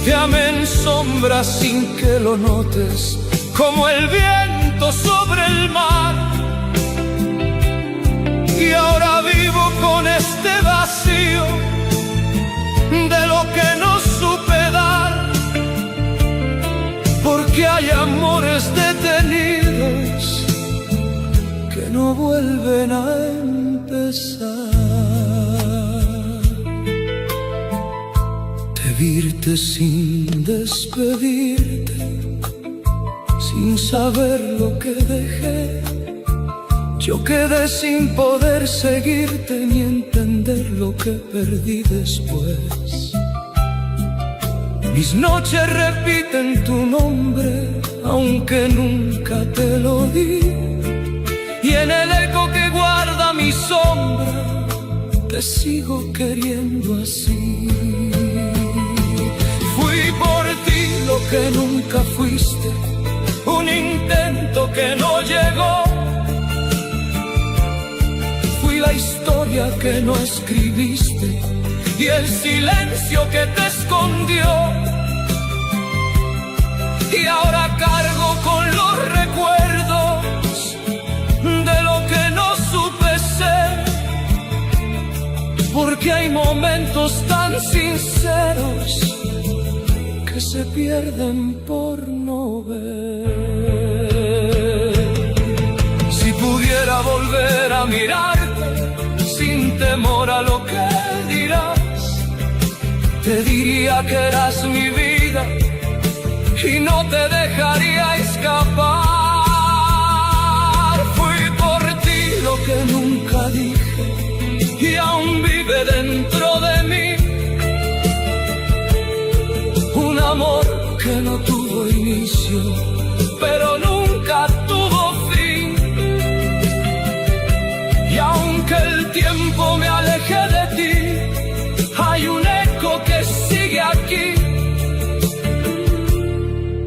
[SPEAKER 1] Te amé en sombra sin que lo notes, como el viento sobre el mar. Y ahora vivo con este vacío de lo que no supe dar, porque hay amores detenidos que no vuelven a empezar. Te virte sin despedirte, sin saber lo que dejé. Yo quedé sin poder seguirte ni entender lo que perdí después. Mis noches repiten tu nombre, aunque nunca te lo di. Y en el eco que guarda mi sombra, te sigo queriendo así. Fui por ti lo que nunca fuiste, un intento que no llegó. La historia que no escribiste y el silencio que te escondió. Y ahora cargo con los recuerdos de lo que no supe ser, porque hay momentos tan sinceros que se pierden por no ver. Si pudiera volver a mirar sin temor a lo que dirás, te diría que eras mi vida y no te dejaría escapar. Fui por ti lo que nunca dije y aún vive dentro de mí, un amor que no tuvo inicio, pero nunca tuvo fin. Y aunque el tiempo me aleje de ti, hay un eco que sigue aquí,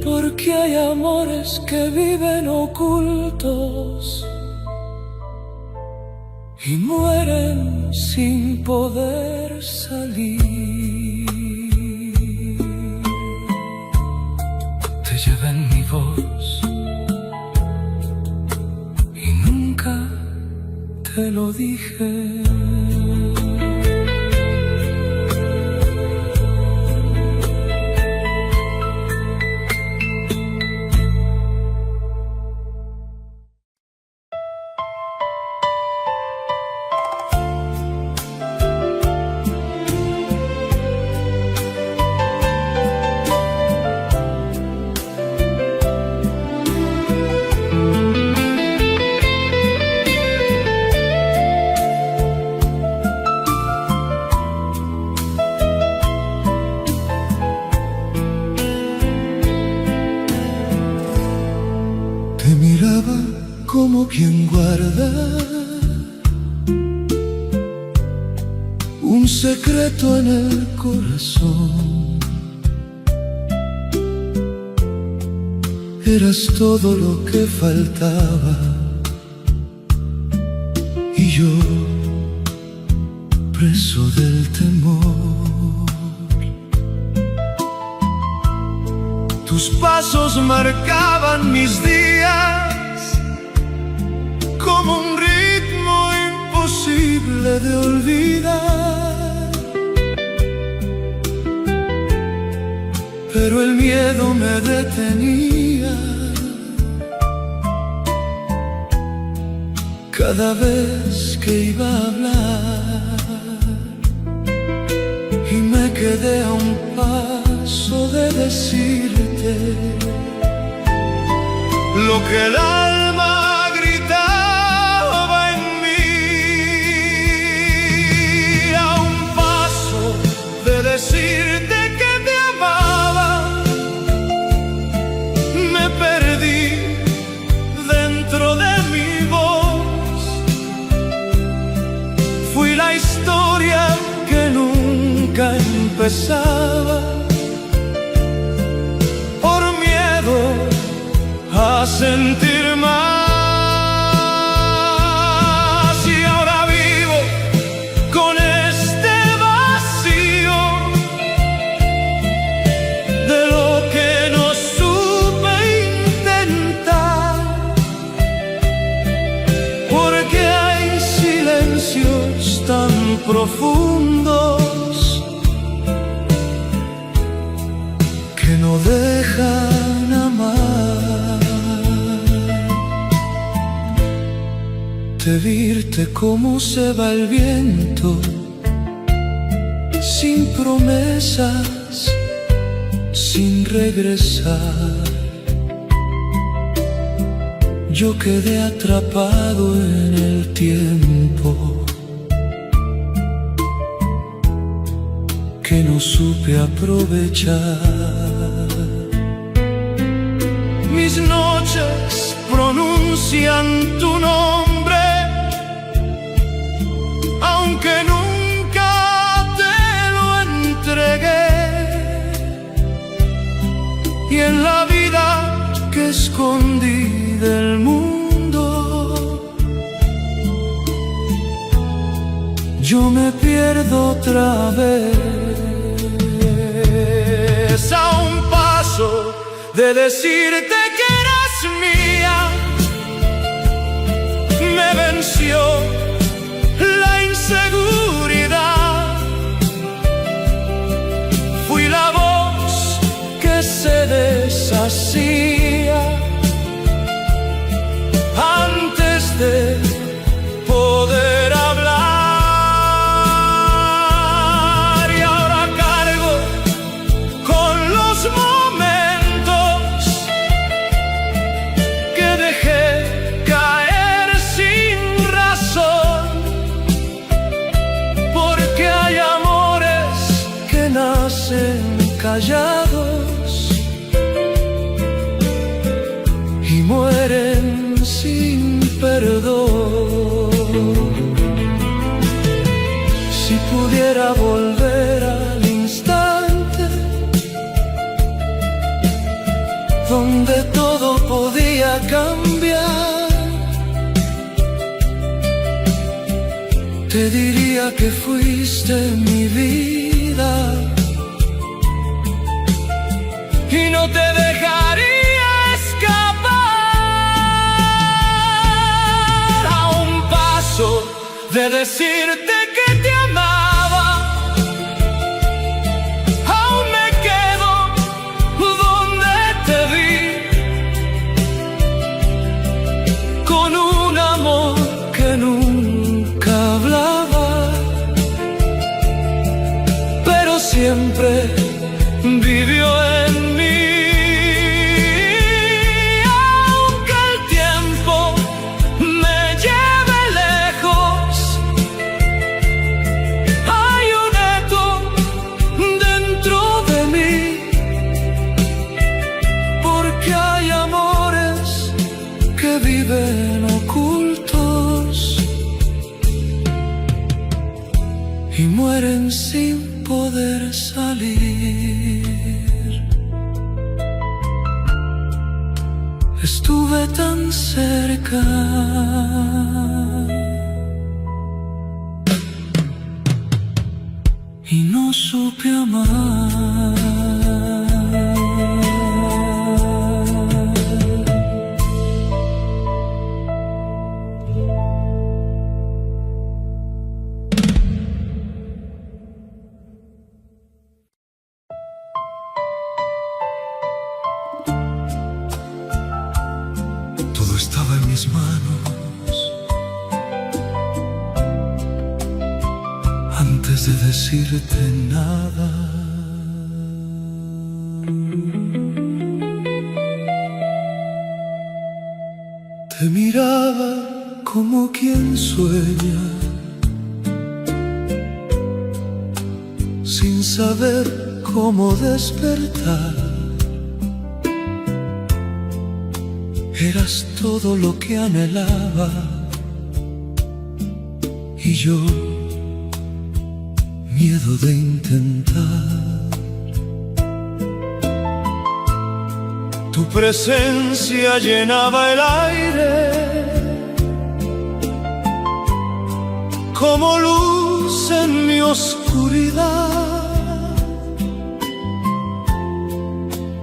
[SPEAKER 1] porque hay amores que viven ocultos y mueren sin poder salir. Te llevé en mi voz y nunca te lo dije. Te miraba como quien guarda un secreto en el corazón. eras todo lo que faltaba. Y yo, preso del temor, tus pasos marcaban mis días como un ritmo imposible de olvidar. Pero el miedo me detenía cada vez que iba a hablar, y me quedé a un paso de decirte lo que el alma gritaba en mí. A un paso de decirte que te amaba, me perdí dentro de mi voz. Fui la historia que nunca empezaba, por miedo a sentir más. Y ahora vivo con este vacío de lo que no supe intentar, porque hay silencios tan profundos que no dejan amar. De virte cómo se va el viento, sin promesas, sin regresar. Yo quedé atrapado en el tiempo que no supe aprovechar. Mis noches pronuncian tu nombre, aunque nunca te lo entregué. Y en la vida que escondí del mundo, yo me pierdo otra vez. A un paso de decirte que eras mía, me venció la inseguridad. Fui la voz que se deshacía antes de poder hablar. Y ahora cargo con los momentos que dejé caer sin razón, porque hay amores que nacen callados y mueren sin perdón. Si pudiera volver al instante donde todo podía cambiar, te diría que fuiste mi vida y no te dejaría escapar. A un paso de decirte que te amaba, aún me quedo donde te vi, con un amor que nunca hablaba, pero siempre vivió en mí. Aunque el tiempo me lleve lejos, hay un eco dentro de mí, porque hay amores que viven ocultos y mueren sin poder salir. Estuve tan cerca y no supe amar. Todo estaba en mis manos antes de decirte nada. Te miraba como quien sueña, sin saber cómo despertar. Eras todo lo que anhelaba y yo, miedo de intentar. Tu presencia llenaba el aire como luz en mi oscuridad,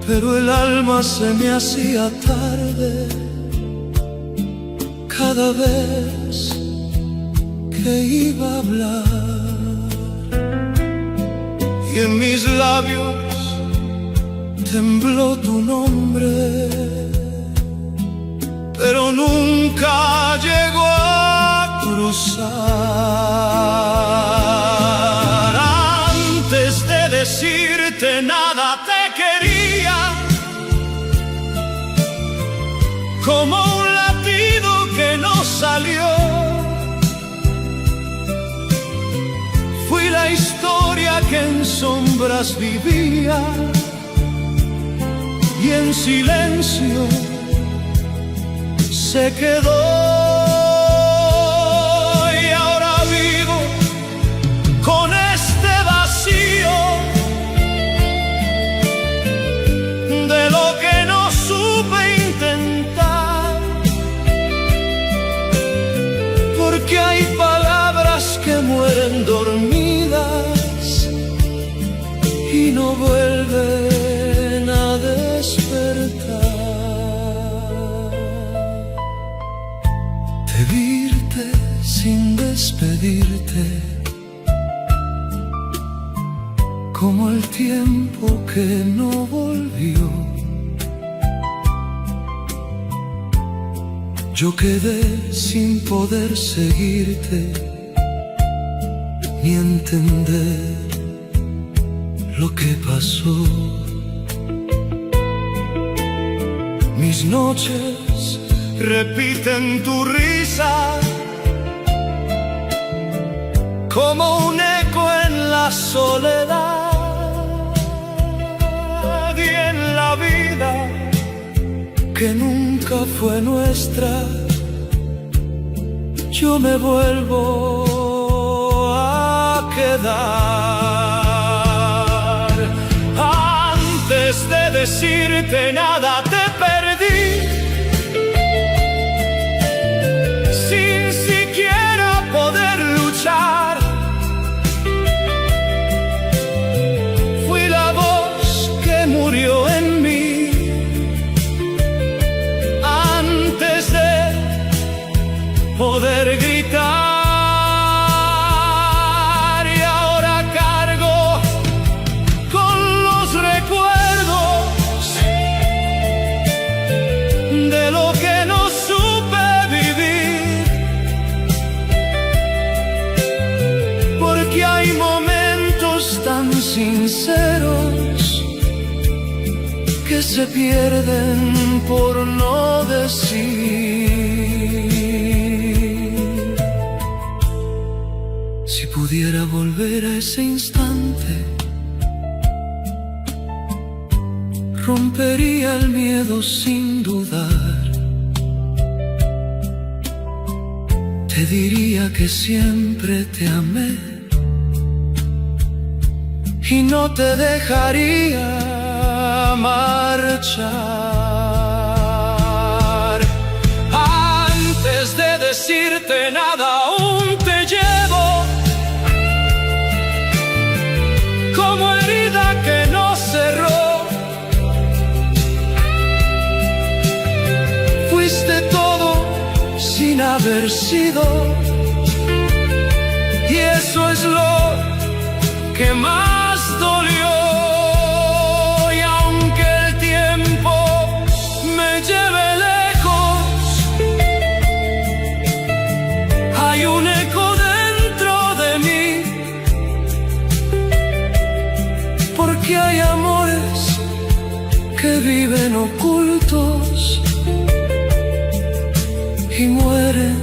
[SPEAKER 1] pero el alma se me hacía tarde cada vez que iba a hablar, y en mis labios tembló tu nombre, pero nunca llegó a cruzar. Antes de decirte nada te quería, como un latido que no salió. Fui la historia que en sombras vivía y en silencio se quedó. Y ahora vivo con este vacío de lo que no supe intentar, porque hay palabras que mueren dormidas y no vuelven a despertar. De virte sin despedirte, como el tiempo que no volvió. Yo quedé sin poder seguirte ni entender lo que pasó. Mis noches repiten tu risa como un eco en la soledad, y en la vida que nunca fue nuestra yo me vuelvo a quedar. Antes de decirte nada te perdí, sin siquiera poder luchar. Fui la voz que murió en mí antes de poder gritar, y ahora cargo con los recuerdos de lo que no supe vivir, porque hay momentos tan sinceros que se pierden por no decir. Si pudiera volver a ese instante, rompería el miedo sin dudar. Te diría que siempre te amé y no te dejaría marchar. decirte nada, aún te llevo como herida que no cerró. Fuiste todo sin haber sido, y eso es lo que más dolió. Y aunque el tiempo me lleve lejos, hay un eco dentro de mí, porque hay amores que viven ocultos y mueren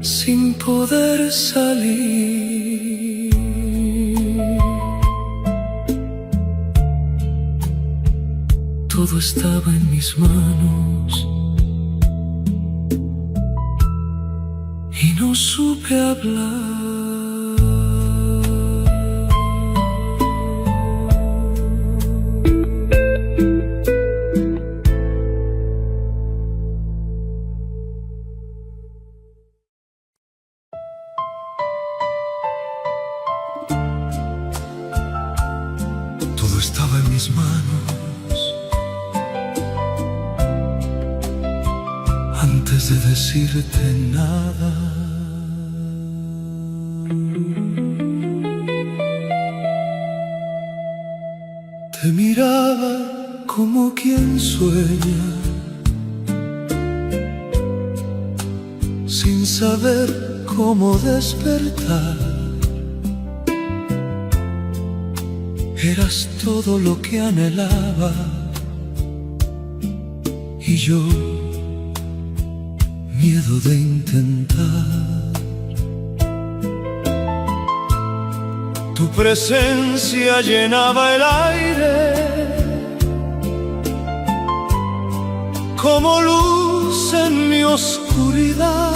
[SPEAKER 1] sin poder salir. Todo estaba en mis manos y no supe hablar. Todo estaba en mis manos antes de decirte nada. Te miraba como quien sueña, sin saber cómo despertar. Eras todo lo que anhelaba y yo, miedo de intentar. Tu presencia llenaba el aire como luz en mi oscuridad,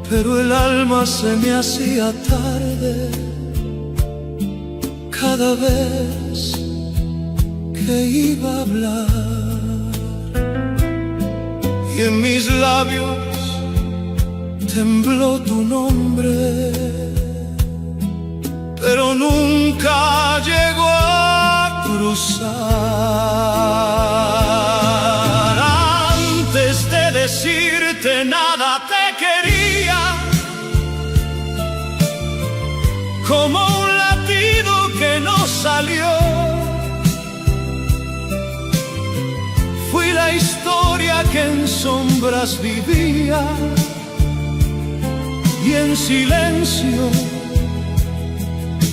[SPEAKER 1] pero el alma se me hacía tarde cada vez que iba a hablar, y en mis labios tembló tu nombre, pero nunca llegó a cruzar. Antes de decirte nada te quería, como un latido que no salió. Fui la historia que en sombras vivía y en silencio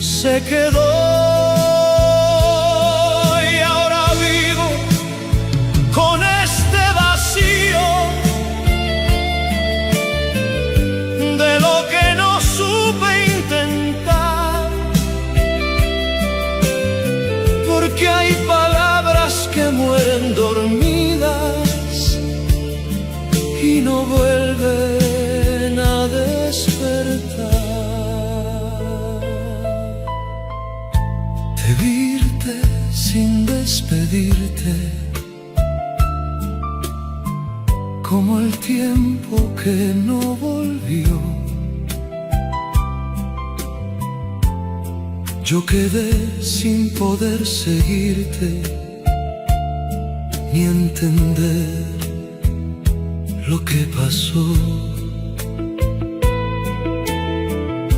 [SPEAKER 1] se quedó. Y ahora vivo con este vacío de lo que no supe intentar, porque hay palabras que mueren dormidas y no vuelven a despertar. De virte sin despedirte, como el tiempo que no volvió. Yo quedé sin poder seguirte ni entender lo que pasó.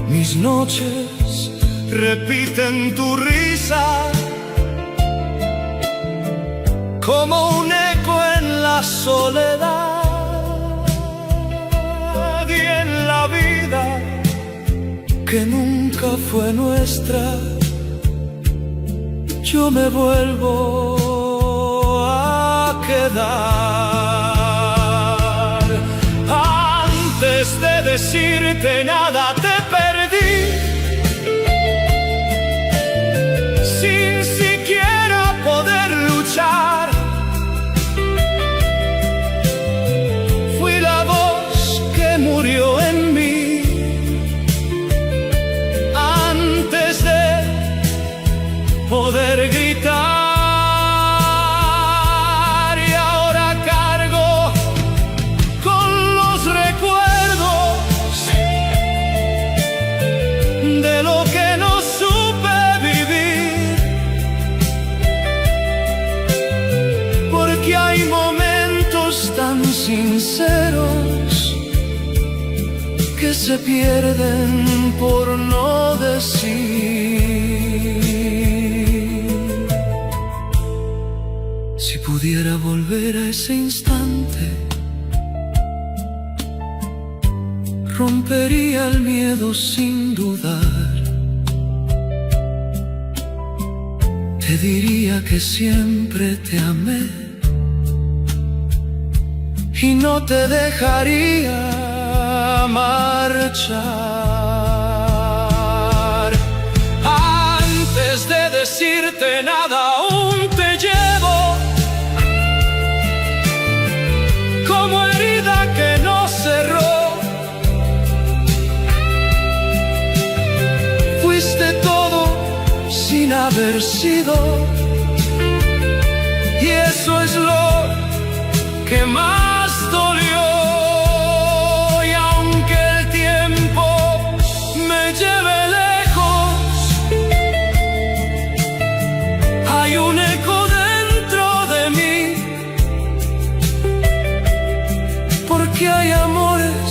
[SPEAKER 1] Mis noches repiten tu risa como un eco en la soledad, y en la vida que nunca fue nuestra yo me vuelvo a quedar. Antes de decirte nada te perdí, sin siquiera poder luchar. Fui la voz que murió en mí antes de poder gritar, y ahora cargo que se pierden por no decir. Si pudiera volver a ese instante, rompería el miedo sin dudar. Te diría que siempre te amé y no te dejaría marchar. Antes de decirte nada, aún te llevo como herida que no cerró. Fuiste todo sin haber sido, y eso es lo que más dolió. Y aunque el tiempo me lleve lejos, hay un eco dentro de mí, porque hay amores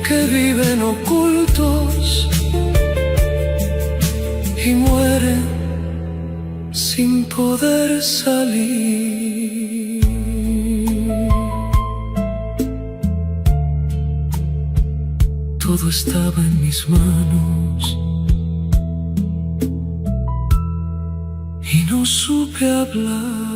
[SPEAKER 1] que viven ocultos y mueren sin poder salir. Todo estaba en mis manos y no supe hablar.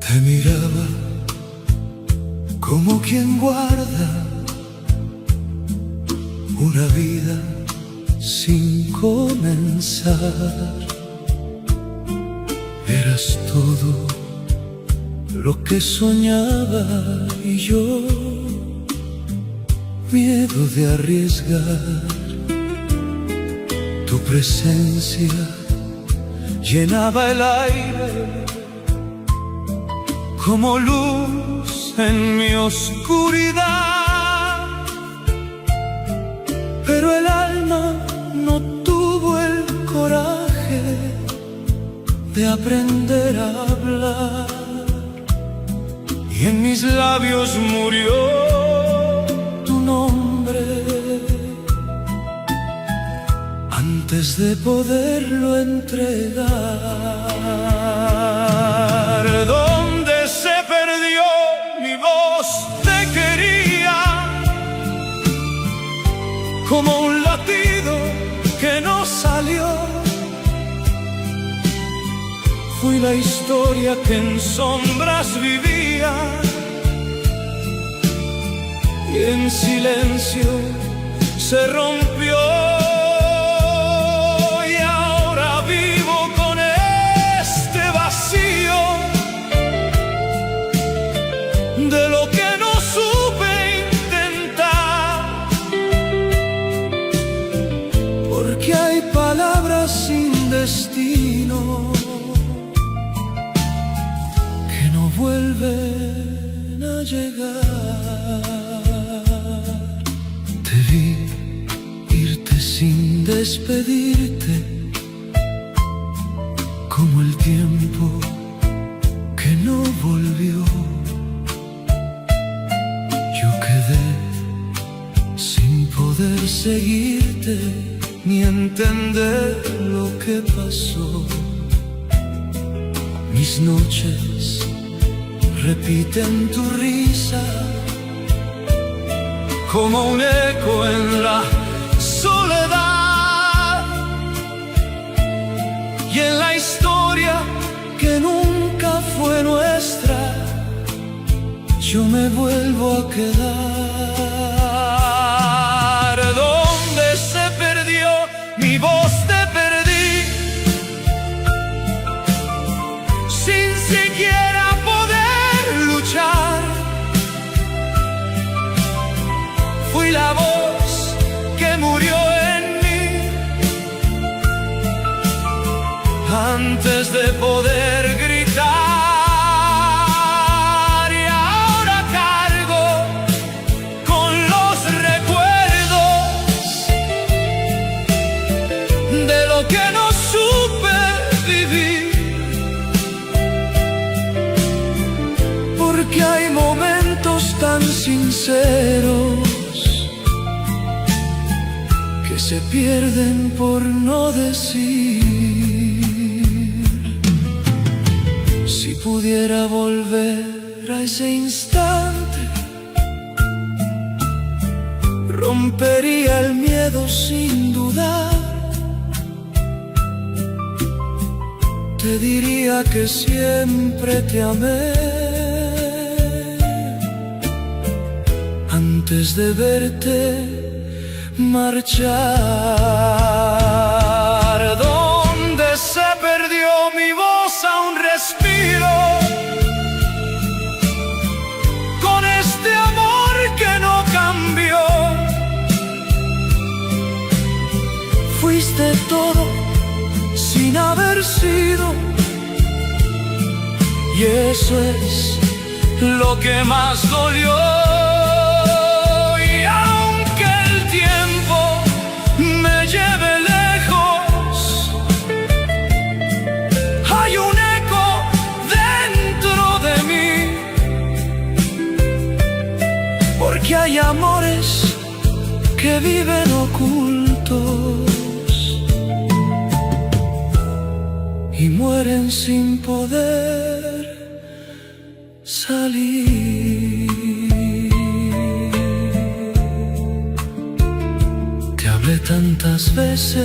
[SPEAKER 1] Te miraba como quien guarda una vida sin comenzar. Eras todo lo que soñaba y yo, miedo de arriesgar. Tu presencia llenaba el aire como luz en mi oscuridad, pero el alma no tuvo el coraje de aprender a hablar, y en mis labios murió tu nombre antes de poderlo entregar. ¿Dónde se perdió mi voz? Te quería como un latido que no salió. Fui la historia que en sombras vivía y en silencio se rompió. Y ahora vivo con este vacío de lo que no supe intentar, porque hay palabras sin destino que no vuelven a llegar. Te vi irte sin despedirte, como el tiempo que no volvió. Yo quedé sin poder seguirte ni entender lo que pasó. Mis noches repiten tu risa como un eco en la soledad, y en la historia que nunca fue nuestra yo me vuelvo a quedar. ¿Dónde se perdió mi voz? Te perdí sin siquiera poder luchar. antes de poder gritar. Y ahora cargo con los recuerdos de lo que no supe vivir, porque hay momentos tan sinceros que se pierden por no decir. Si pudiera volver a ese instante, rompería el miedo sin dudar. Te diría que siempre te amé antes de verte marchar. Donde se perdió mi voz a un respiro, con este amor que no cambió. Fuiste todo sin haber sido, y eso es lo que más dolió. Que hay amores que viven ocultos y mueren sin poder salir. Te hablé tantas veces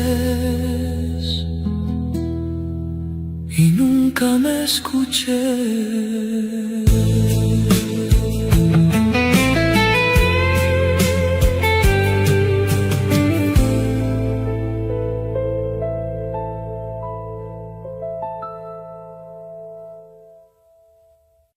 [SPEAKER 1] y nunca me escuché.